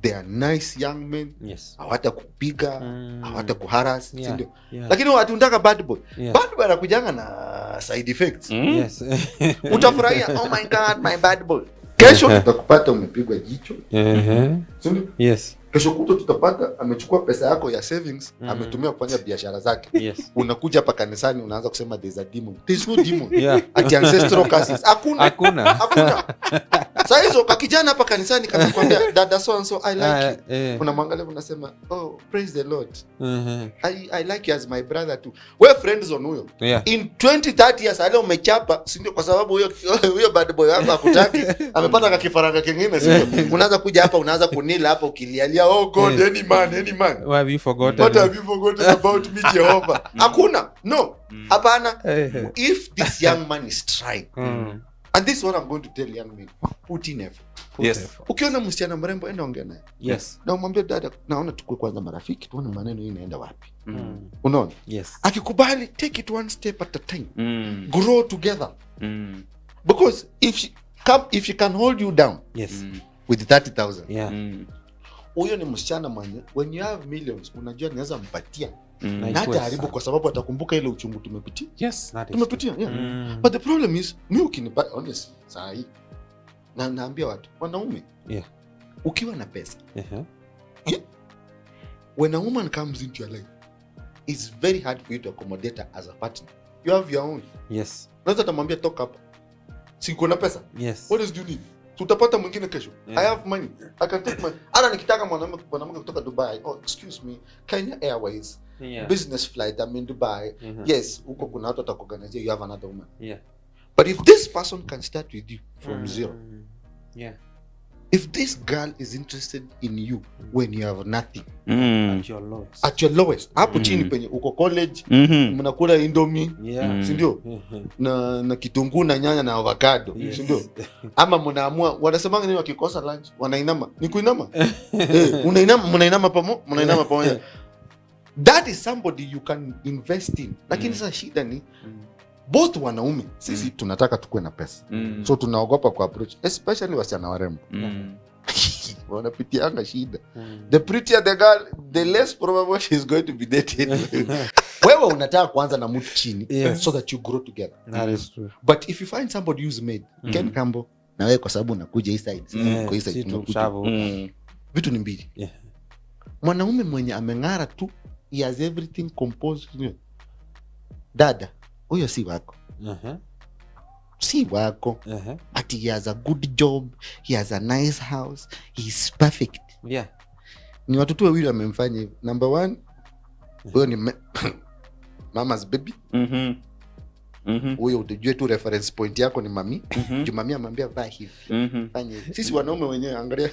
They are nice young men. Yes. Hawata kupiga, hawata kuharas, yeah, ndio. Yeah. Lakini watu unataka bad boy. Yeah. Bad boy anakujanga na side effects. Yes. Utafurahia, oh my God, my bad boy. Kesho tutakupata umepigwa jicho. Yes. Kesho kuto tutapata amechukua pesa yako ya savings, ametumia kufanya biashara zake. Yes. Unakuja hapa kanisani unaanza kusema there's a demon. There's no demon. Yeah. Ati ancestral curses. Hakuna. Sasa hizo kakijana hapa kanisani kanakwambia dada so and so I like you. Unamwangalia unasema oh praise the Lord. I like you as my brother too. We're friends on huyo. Yeah. In 20-30 years leo umechapa, si ndio? Kwa sababu huyo bad boy wako hakutaki. Amepata kakifaranga kingine, si ndio? Unaanza kuja hapa unaanza kunila hapa ukilialia oh God, any man. Why have you forgotten? What have you forgotten about me, Jehovah? Hakuna. No. Hapana. If this young man is trying, and this is what I'm going to tell young men, put in effort. Yes. Ukiona msichana mrembo enda ongea naye. Yes. Na umwambie dada, naona tukue kwanza marafiki, tuone maneno hii inaenda wapi. Unaona? Yes. Akikubali, take it one step at a time. Grow together. Because if she can hold you down, yes, with 30,000, yeah, huyo ni msichana mwenye when you have millions unajua naweza mpatia Na na ikuwe haribu sawa. kwa sababu atakumbuka ile uchungu tumepitia. Yes. That is Tumepitia. true. Yeah. But the problem is mimi ukinipa honest saa hii na naambia watu wanaume Yeah. ukiwa na pesa Uh-huh. when a woman comes into your life it's very hard for you to accommodate her as a partner. You have your own. Yes. Unaweza tamwambia toka hapa. Siko na pesa. Yes. What else do you need? Tutapata mwingine kesho. Yeah. I have money. I can take my hata nikitaka mwanamke kutoka Dubai. Oh, excuse me. Kenya Airways. Yeah. Business flight. I'm in Dubai. Yes, huko kuna watu watakuorganize, you have another woman. Yeah. But if this person can start with you from zero. Yeah. If this girl is interested in you when you have nothing. At your lowest. At your lowest. Hapo chini penye uko college, mnakula Indomie, Yeah. si ndio? Na kitunguu na nyanya na avocado, Yes. si ndio? Ama mnaamua wanasemanga nini wakikosa lunch? Wanainama. Ni kuinama? Mnainama pamoja. That is somebody you can invest in. Lakini sasa shida ni both wanaume sisi tunataka tukue na pesa. So tunaogopa ku approach especially wasichana warembo. Wanapitianga shida. The prettier the girl, the less probable she is going to be dated. Wewe unataka kuanza na mtu chini so that you grow together. That is true. But if you find somebody who's made, Ken Kambo, na wewe kwa sababu unakuja hii side, kwa hii side tunakuja. Vitu ni mbili. Yeah. Mwanaume mwenye ameng'ara tu, he has everything composed. Dada, huyo si wako. Si wako. But he has a good job, he has a nice house, he is perfect. Yeah. Ni watu tu wawili wamemfanya hivi. Number 1, huyo ni mama's baby. Huyo utajua tu reference point yako ni mami. Juu mami amwambia vaa hivi. Fanya hivi. Sisi wanaume wenyewe angalia.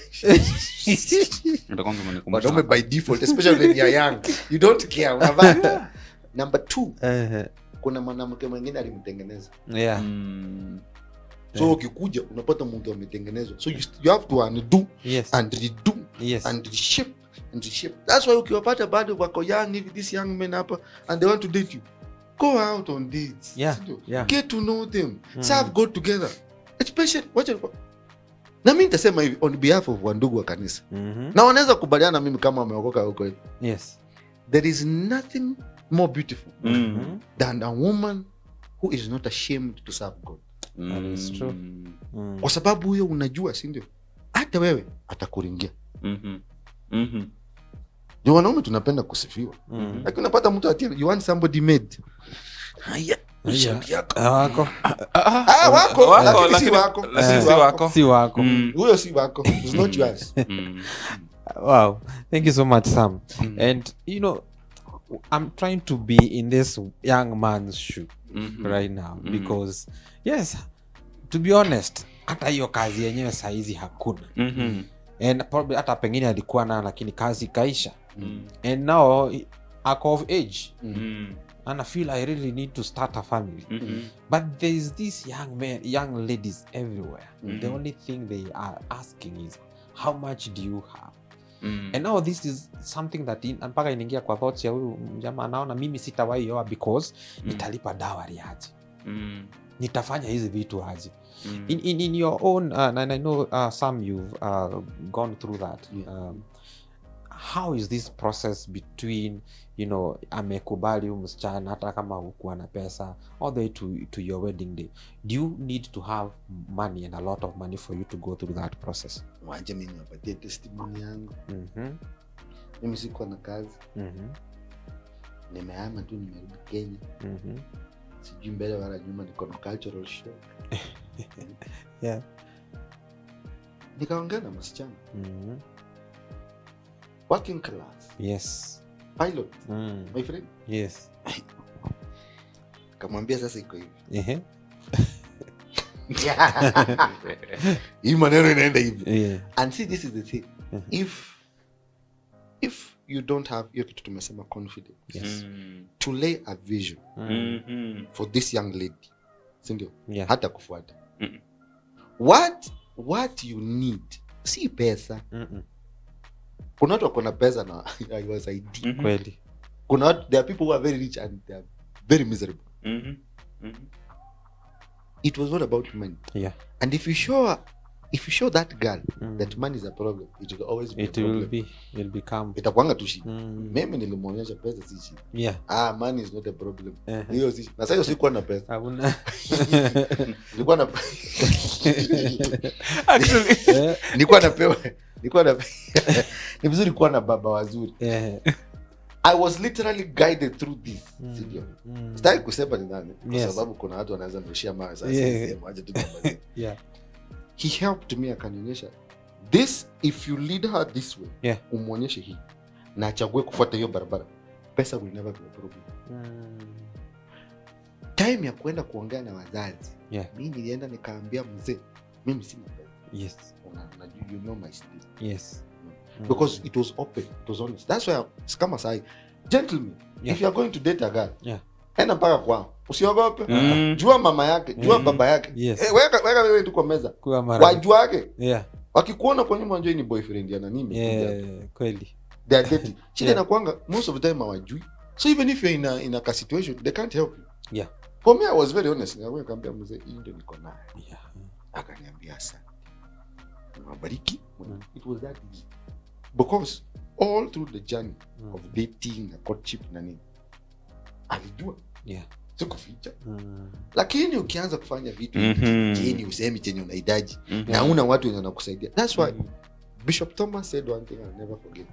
Wanaume by default, especially when you are young, you don't care, unavaa. Number 2, kuna mwanamke mwingine alimtengeneza. Yeah. So ukikuja unapata mtu ametengenezwa. So you have to undo and redo and reshape and reshape. That's why ukiwapata bado wako young hivi, this young men hapa and they want to date you, go out on dates. Get to know them. Serve God together. Especially na mimi nitasema hivi on behalf of wandugu wa kanisa. Na wanaweza kubaliana mimi kama wameokoka huko hivi. Yes. There is nothing more beautiful than a woman who is not ashamed to serve God. That is true. Kwa sababu huyo unajua, si ndio? Hata wewe atakuringia. Ndio wanaume tunapenda kusifiwa. Lakini unapata mtu ati you want somebody made. Haya. Wako. Lakini si wako. Huyo si wako. It's not yours. Wow. Thank you so much, Sam. And you know, I'm trying to be in this young man's shoe right now because yes, to be honest, hata hiyo kazi yenyewe saizi hakuna. And probably hata pengine alikuwa na lakini kazi kaisha. And now ako of age. And I feel I really need to start a family. But there is these young ladies everywhere. The only thing they are asking is how much do you have? And now this is something that mpaka inaingia kwa thoughts ya huyu jamaa, anaona mimi sitawahi oa because nitalipa dowry aje. Nitafanya hizi vitu aje. In your own and I know some you've gone through that. How is this process between, you know, amekubali huyu msichana hata kama hukuwa na pesa all the way to your wedding day? Do you need to have money and a lot of money for you to go through that process? Waje mimi niwapatie testimony yangu. Mimi sikuwa na kazi. Nimehama tu, nimerudi Kenya. Sijui mbele wala nyuma, niko na cultural shock. Yeah. Nikaongea na msichana. Working class. Yes. Pilot. My friend. Yes. Kamwambia sasa iko hivi. Hii maneno inaenda hivi. And see, this is the thing. If you don't have hiyo kitu tumesema confidence to lay a vision for this young lady, sindio? Hata kufuata. What you need si pesa. Kuna watu wako na pesa na haiwasaidii. Kweli. Kuna watu, there are people who are very rich and they are very miserable. It was not about money. Yeah. And if you show her if you show that girl that money is a problem, it will always be a problem. Will become Itakuanga tu shida. Mimi nilimuonyesha pesa si shida. Yeah. Money is not a problem. Hiyo si. Na sasa sikuwa na pesa. Hakuna. Nilikuwa na Actually, nilikuwa na ni vizuri kuwa na baba wazuri. I was literally guided through this. Sitaki kusema ni nani kwa sababu kuna watu wanaweza nishia mawe sasa sema aje tu baba. Yeah. He helped me, akanionyesha this, if you lead her this way, umuonyeshe hii na achague kufuata hiyo barabara, pesa will never be a problem. Time ya kwenda kuongea na wazazi, mimi nilienda nikaambia mzee mimi sina pesa. Yes. You know my story. Yes. Because it was open, it was honest. That's why kama sai, gentlemen, if you are going to date a girl, enda mpaka kwao, usiogope. Jua mama yake, jua baba yake. Weka wewe tu kwa meza, wajua yake. Wakikuona kwa nyuma wanajua ni boyfriend yana nini. Kweli. They are dating. Shida inakuanga most of the time hawajui. So even if you're in a situation, they can't help you. For me, I was very honest. Nikamwambia mzee, hii ndio niko nayo. Akaniambia sana. Mabariki. It was that easy. Because all through the journey of dating, courtship na nini, alijua. Sikuficha. Lakini ukianza kufanya vitu chini usemi chenye unahitaji na una watu wenye wanakusaidia. That's why Bishop Thomas said one thing I'll never forget.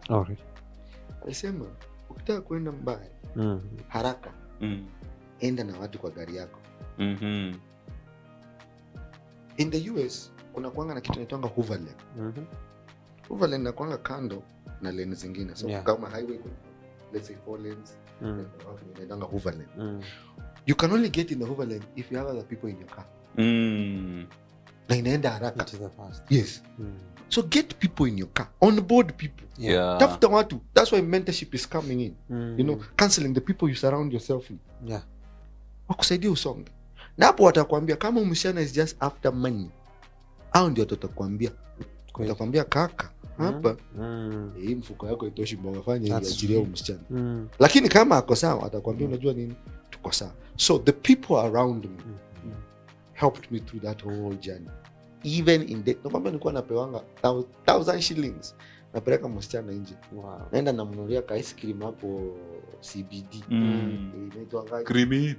Alisema ukitaka kwenda mbali haraka, enda na watu kwa gari yako. In the US kuna kuanga na kitu inaitwa Hoover Lane. Hoover Lane inakuanga kando na lane zingine. So kama highway, let's say 4 lanes, inaitwa Hoover Lane. You can only get in the Hoover Lane if you have other people in your car. Na inaenda haraka. Yes. So get people in your car, on board people. Tafuta watu. That's why mentorship is coming in. You know, counseling the people you surround yourself with. Wakusaidia usonge. Na hapo watakwambia kama umshana is just after money, au ndio tutakwambia. Watakwambia kaka, hapa hii mfuko yako itoshi, mbona fanya hivi ajiria umsichana. Lakini kama ako sawa atakwambia unajua nini, tuko sawa. So the people around me helped me through that whole journey. Even in debt. Nakwambia nilikuwa napewanga 1,000 shillings. Napeleka msichana nje. Naenda namnunulia ka ice cream hapo CBD. Inaitwa ngapi? Creamy.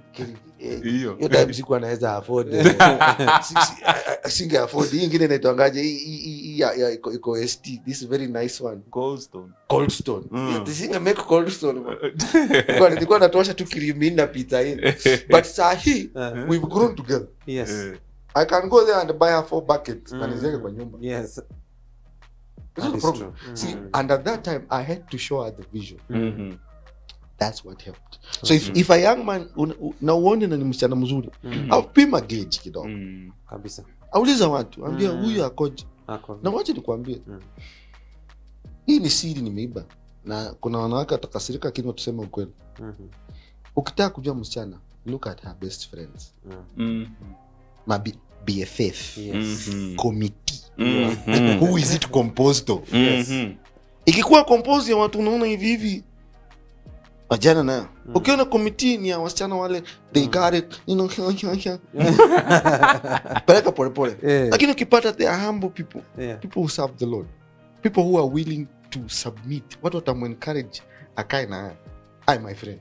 Hiyo time siku anaweza afford. Singe afford. Hii nyingine inaitwa ngaje? Hii iko ST. This is very nice one. Cold Stone. Singe make Cold Stone. Nilikuwa natosha tu creamy na pizza in. But sahi we've grown together. Yes. I can go there and buy her 4 buckets na nizeke kwa nyumba. Yes. That's no problem. See, and at that time I had to show her the vision. That's what helped. So if a young man na uone na ni msichana mzuri, I'll pima gauge kidogo. Kabisa. Auliza watu, ambia huyu akoje. Na wacha nikwambie. Hii ni siri nimeiba. Na kuna wanawake watakasirika kile tuseme ukweli. Ukitaka kujua msichana, look at her best friends. BFF, committee. Who is it composed of? Ikikuwa composed ya watu unaona hivi hivi, ajana na. Ukiona committee ni ya wasichana wale, they got it, you know. Peleka pole pole. Lakini ukipata the humble people, people who serve the Lord, people who are willing to submit, watu watamu-encourage akae na I my friend.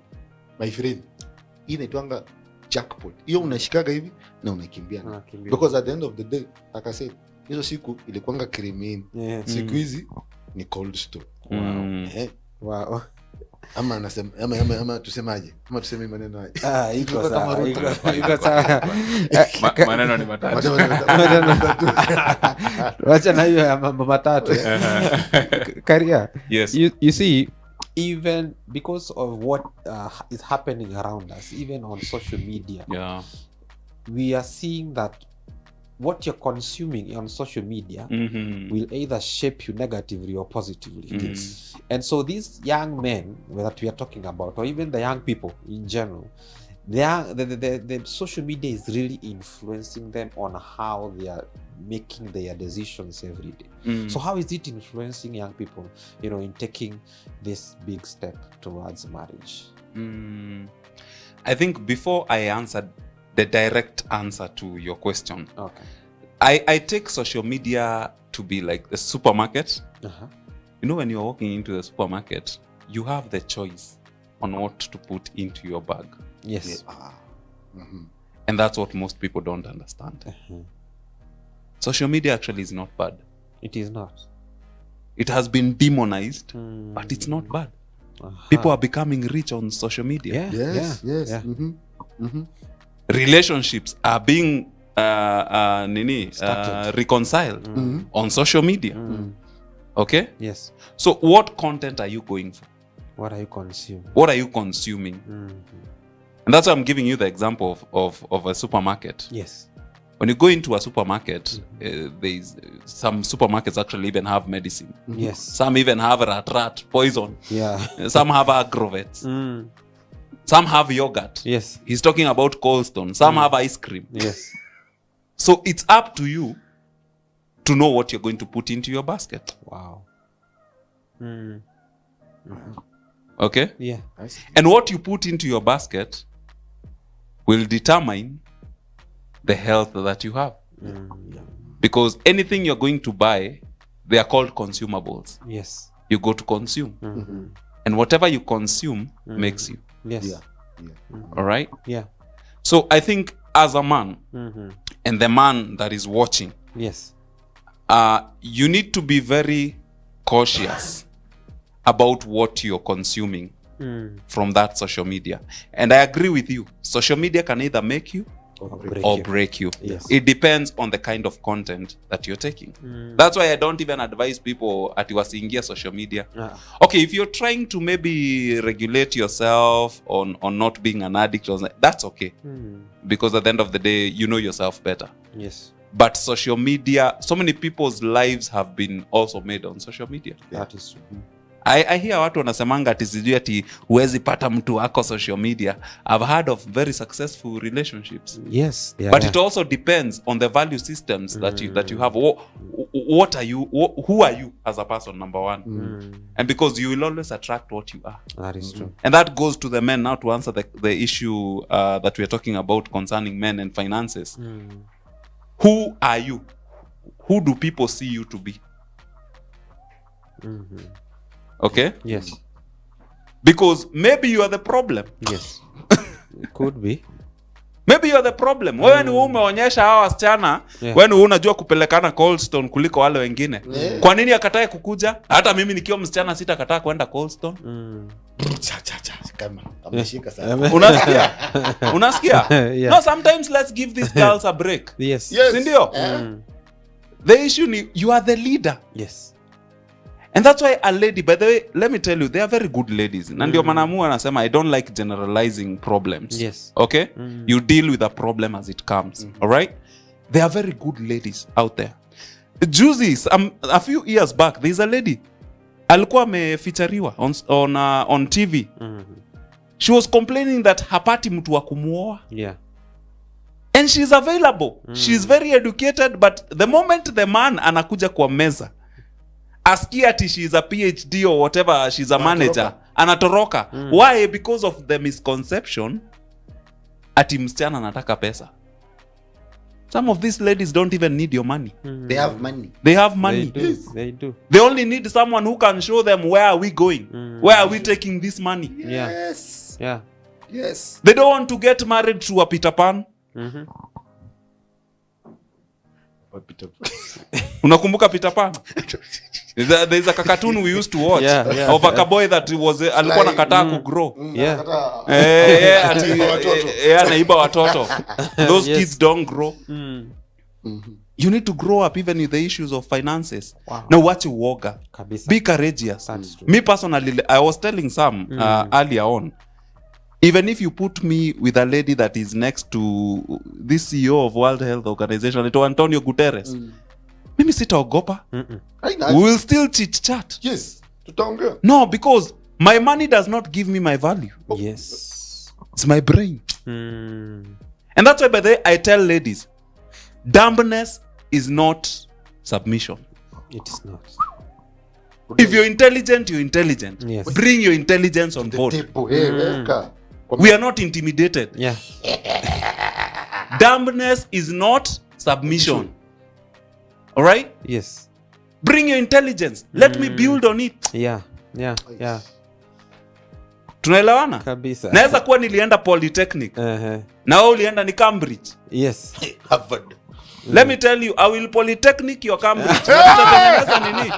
Hii inaitwanga jackpot. Hiyo unashikaga hivi na unakimbia. Because at the end of the day, like I said, hizo siku ilikuanga creamy. Siku hizi ni Cold Stone. Wow. Ama nasema ama tusemaje? Ama tuseme maneno aje? Iko sawa. Maneno ni matatu. Wacha na hiyo ya mambo matatu. Career. Yes. You see, even because of what is happening around us, even on social media, we are seeing that what you're consuming on social media will either shape you negatively or positively. And so these young men that we are talking about, or even the young people in general, the social media is really influencing them on how they are making their decisions every day. So how is it influencing young people, you know, in taking this big step towards marriage? I think before I answered the direct answer to your question, I take social media to be like the supermarket. Uh-huh. You know, when you're walking into the supermarket, you have the choice on what to put into your bag. Yes. And that's what most people don't understand. Social media actually is not bad. It is not. It has been demonized, but it's not bad. People are becoming rich on social media. Yes. Yeah. Relationships are being reconciled on social media. Okay? Yes. So what content are you going for? What are you consuming? What are you consuming? And that's why I'm giving you the example of a supermarket. Yes. When you go into a supermarket, there's some supermarkets actually even have medicine. Yes. Some even have rat poison. Yeah. Some have agrovets. Some have yogurt. Yes. He's talking about Cold Stone. Some have ice cream. Yes. So it's up to you to know what you're going to put into your basket. Wow. Okay? Yeah. And what you put into your basket will determine the health that you have. Because anything you're going to buy, they are called consumables. Yes. You go to consume. And whatever you consume makes you. Yes. All right? Yeah. So I think as a man, and the man that is watching, Yes. you need to be very cautious about what you're consuming from that social media. And I agree with you. Social media can either make you or break you. Yes. It depends on the kind of content that you're taking. That's why I don't even advise people at wasiingia social media. Okay, if you're trying to maybe regulate yourself on not being an addict, that's okay. Because at the end of the day, you know yourself better. Yes. But social media, so many people's lives have been also made on social media. That is true. I hear watu wanasemanga ati sijui ati huwezi pata mtu wako social media. I've heard of very successful relationships. Yes. But it also depends on the value systems that you have. What are you? Who are you as a person, number one? And because you will always attract what you are. That is true. And that goes to the men now to answer the issue that we are talking about concerning men and finances. Who are you? Who do people see you to be? Okay? Yes. Because maybe you are the problem. Yes. It could be. Maybe you are the problem. Wewe ni umeonyesha hawa wasichana, wewe ni unajua kupelekana Cold Stone kuliko wale wengine. Kwa nini akatae kukuja? Hata mimi nikiwa msichana sitakataa kwenda Cold Stone. Kama ameshika sana. Unasikia? Unasikia? Yeah. No, sometimes let's give these girls a break. Yes. Si ndio? The issue ni you are the leader. Yes. And that's why a lady, by the way, let me tell you, they are very good ladies. Na ndio manamu anasema I don't like generalizing problems. Yes. Okay? You deal with a problem as it comes. All right? They are very good ladies out there. Juzi, a few years back, there's a lady alikuwa amefeatureiwa on TV. She was complaining that hapati mtu wa kumuoa. Yeah. And she's available. She's very educated, but the moment the man anakuja kwa meza, askia ati she's a PhD or whatever, she's a manager, anatoroka. Why? Because of the misconception ati msichana anataka pesa. Some of these ladies don't even need your money. They have money. They have money. They do. They do. They only need someone who can show them where are we going? Where are we taking this money? Yeah. Yes. Yeah. Yes. They don't want to get married to a Peter Pan. Unakumbuka Peter Pan? There's a cartoon we used to watch of a boy that was alikuwa nakataa kugrow. Anaiba watoto. Those kids don't grow. You need to grow up even with the issues of finances. Now watch uoga. Be courageous. Me personally, I was telling Sam earlier on, even if you put me with a lady that is next to this CEO of World Health Organization, ito Antonio Guterres, mimi sitaogopa. We will still chit chat. Yes. Tutaongea. No, because my money does not give me my value. Yes. It's my brain. And that's why, by the way, I tell ladies, dumbness is not submission. It is not. If you're intelligent, you're intelligent. Yes. Bring your intelligence on board. We are not intimidated. Yeah. Dumbness is not submission. All right? Yes. Bring your intelligence. Let me build on it. Yeah. Tunaelewana? Kabisa. Naweza kuwa nilienda Polytechnic. Na wewe ulienda ni Cambridge. Yes. Harvard. Let me tell you, I will Polytechnic your Cambridge. Tutatengeneza nini?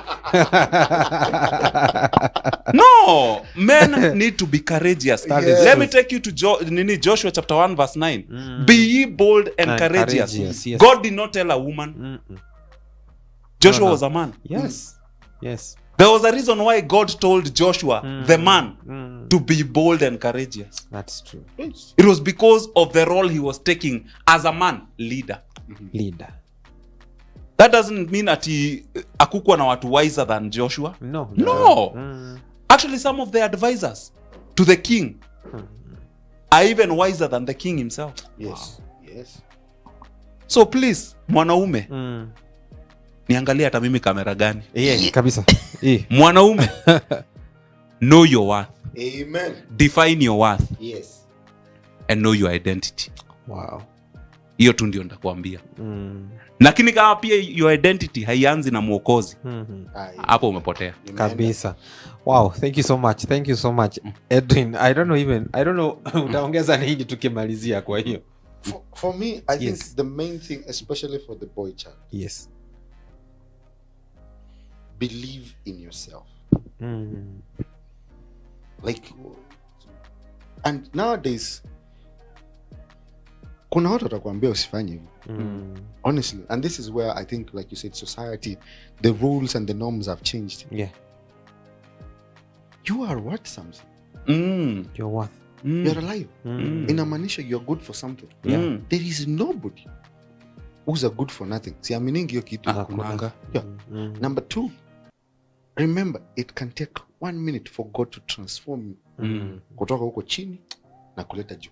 No, men need to be courageous. Yes. Let me take you to Joshua chapter 1 verse 9. Be ye bold and courageous. Yes. God did not tell a woman. Joshua was a man. Yes. There was a reason why God told Joshua, the man, to be bold and courageous. That's true. It was because of the role he was taking as a man, leader. That doesn't mean that akukuwa na watu wiser than Joshua. No. Actually, some of the advisors to the king are even wiser than the king himself. Yes. So please, mwanaume, niangalie hata mimi kamera gani. Kabisa. Mwanaume, know your worth. Amen. Define your worth. Yes. And know your identity. Wow. Hiyo tu ndio nitakwambia. Lakini kama pia your identity haianzi na Mwokozi, hapo umepotea. Kabisa. Wow, thank you so much. Edwin, I don't know utaongeza nini tukimalizia kwa hiyo. For me, I think the main thing, especially for the boy child. Yes. Believe in yourself. Like, and nowadays kuna watu watakwambia usifanye hivyo. Honestly, and this is where I think, like you said, society, the rules and the norms have changed. You are worth something. You're worth. You're alive. Inamaanisha you're good for something. There is nobody who's a good for nothing. Siaminingi hiyo kitu. Number 2, remember, it can take 1 minute for God to transform you. Kutoka huko chini na kuleta juu.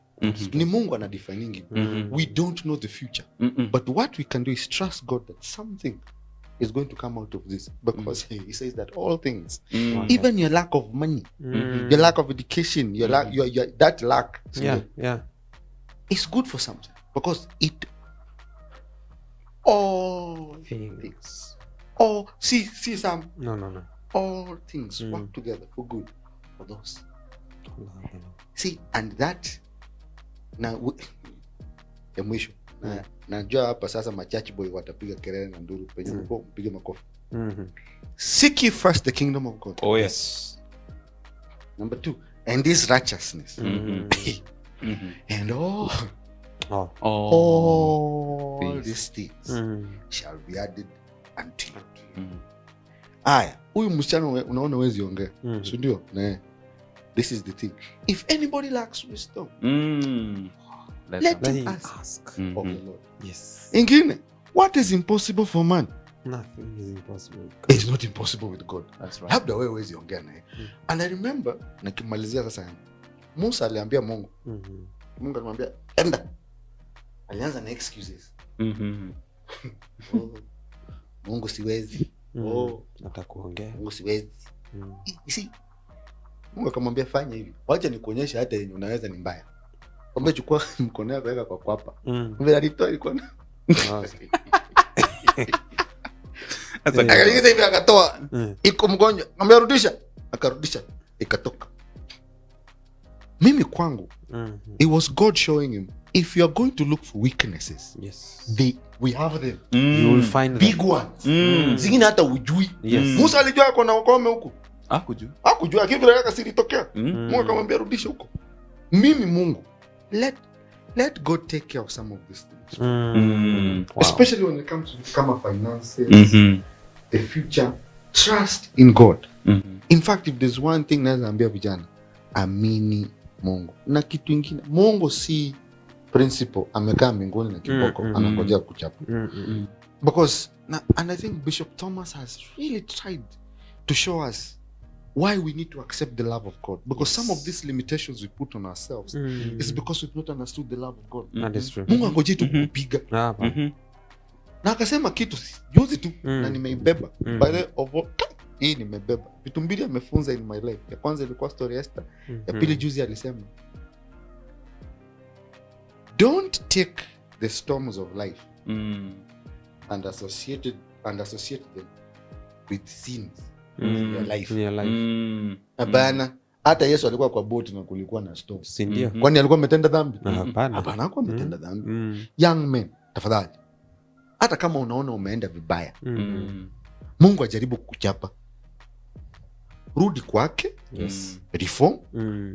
Ni Mungu anadefiningi. We don't know the future. But what we can do is trust God that something is going to come out of this. Because he says that all things, even your lack of money, your lack of education, your that lack, it's good for something. Because it all things. Oh, see some. No. All things work together for good for those. See, and that na ya mwisho najua hapa sasa machachi boy watapiga kelele na nduru penye mko mpige makofi. Seek ye first the kingdom of God. Oh yes. Number 2, and this righteousness. And all these things shall be added unto you. Aya, huyu msichana unaona wezi ongea. So ndio, this is the thing. If anybody lacks wisdom, let him ask of the Lord. Yes. Ingine, what is impossible for man? Nothing is impossible. It's not impossible with God. That's right. Labda wewe wezi ongea naye. And I remember, nakimalizia sasa, Musa aliambia Mungu. Mungu alimwambia, enda. Alianza na excuses. Mungu siwezi. Natakuongea. Mungu siwezi. See, Mungu akamwambia fanya hivi. Wacha nikuonyesha hata yenye unaweza ni mbaya. Ombe chukua mkono wako weka kwa kwapa. Mbele alitoa ilikuwa na. Akaingiza hivi akatoa. Iko mgonjwa. Amerudisha. Akarudisha. Ikatoka. Mimi kwangu. It was God showing him, if you are going to look for weaknesses, we have them. You will find big ones. Zingine hata ujui. Musa alijua ako na ukome huko. Hakujua lakini vile kasiri tokea. Mungu akamwambia rudisha huko. Mimi Mungu, let God take care of some of these things. Wow. Especially when it comes to kama finances, the future. Trust in God. In fact, if there's one thing naweza ambia vijana, amini Mungu. Na kitu kingine, Mungu si principle amekaa mbinguni na kiboko anangojea kuchapa. Because and I think Bishop Thomas has really tried to show us why we need to accept the love of God. Because some of these limitations we put on ourselves is because we've not understood the love of God. That is true. Mungu angojea tu kupiga. Na akasema kitu juzi tu na nimeibeba. By the of hii nimebeba. Vitu mbili amefunza in my life. Ya kwanza ilikuwa story Esther. Ya pili juzi alisema, don't take the storms of life and associate it and associate them with sins in their life. In your life. Hapana, hata Yesu alikuwa kwa boat na kulikuwa na storm. Si ndio? Kwani alikuwa ametenda dhambi? Hapana. Hapana, hakuwa ametenda dhambi. Young men, tafadhali, hata kama unaona umeenda vibaya, Mungu ajaribu kukuchapa, rudi kwake. Yes. Reform,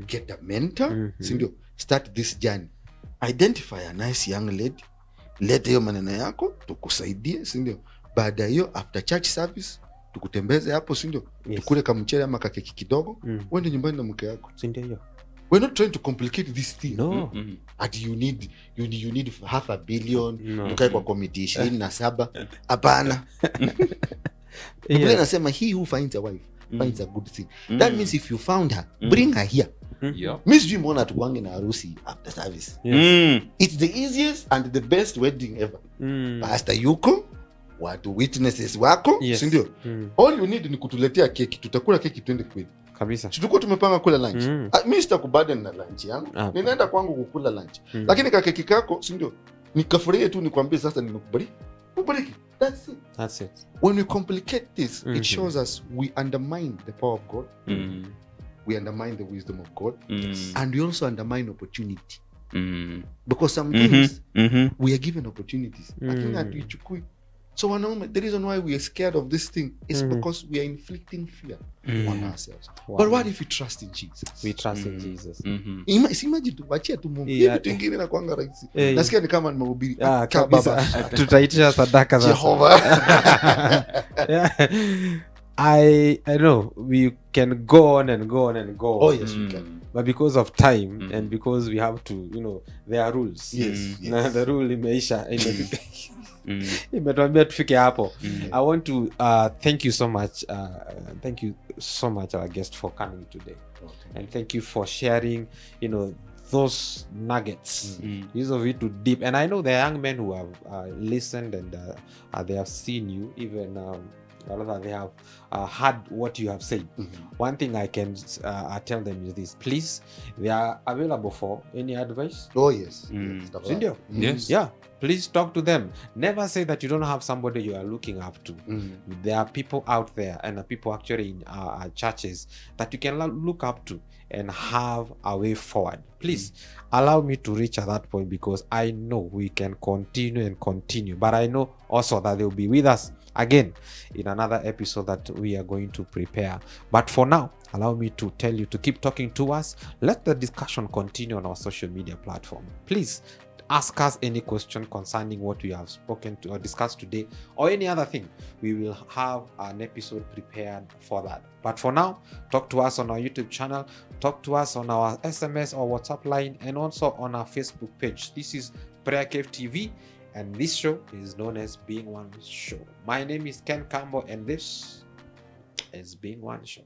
get a mentor, si ndio? Start this journey. Identify a nice young lady, lete hiyo maneno yako tukusaidie, si ndio? Baada hiyo after church service tukutembeze hapo, si ndio? Tukule kamchele ama kakeki kidogo, uende nyumbani na mke yako. Si ndio hiyo? We're not trying to complicate this thing. No. And you need $500 million, ukae kwa committee 27. Hapana. Biblia inasema he who finds a wife finds a good thing. That means if you found her, bring her here. Miss sijui mbona tukwange na harusi after service. It's the easiest and the best wedding ever. Pastor yuko, watu witnesses wako, si ndio? All you need ni kutuletea keki, tutakula keki twende kwetu. Kabisa. Tulikuwa tumepanga kula lunch. Mimi sitakubaden na lunch yangu. Ninaenda kwangu kukula lunch. Lakini kakeki kako, si ndio? Nikafurahia tu nikwambie sasa nimekubariki. Kubariki. That's it. When we complicate this, it shows us we undermine the power of God. We undermine the wisdom of God. And we also undermine opportunity. Because some things we are given opportunities. Lakini hatuichukui. So the reason why we are scared of this thing is because we are inflicting fear on ourselves. Wow. But what if we trust in Jesus? We trust in Jesus. Imagine tu wachia tu Mungu. Hivi vitu vingine na kuanga rahisi. Nasikia ni kama nimehubiri. Kabisa. Tutaitisha sadaka za Jehovah. I know we can go on and go on and go. Oh yes, we can. But because of time and because we have to, there are rules. Yes. Na the rule imeisha. Imetuambia tufike hapo. I want to thank you so much. Thank you so much, our guest, for coming today. And thank you for sharing, those nuggets. These of it to deep. And I know there are young men who have listened and they have seen you, even they have heard what you have said. One thing I can tell them is this: please, they are available for any advice. Oh yes. Yes. Yeah. Please talk to them. Never say that you don't have somebody you are looking up to. There are people out there, and people actually in our churches that you can look up to and have a way forward. Please allow me to reach at that point, because I know we can continue and continue, but I know also that they will be with us again in another episode that we are going to prepare. But for now, allow me to tell you to keep talking to us. Let the discussion continue on our social media platform. Please ask us any question concerning what we have spoken to or discussed today, or any other thing. We will have an episode prepared for that. But for now, talk to us on our YouTube channel, talk to us on our SMS or WhatsApp line, and also on our Facebook page. This is PrayerCaveTV, and this show is known as Being One Show. My name is Ken Campbell, and this is Being One Show.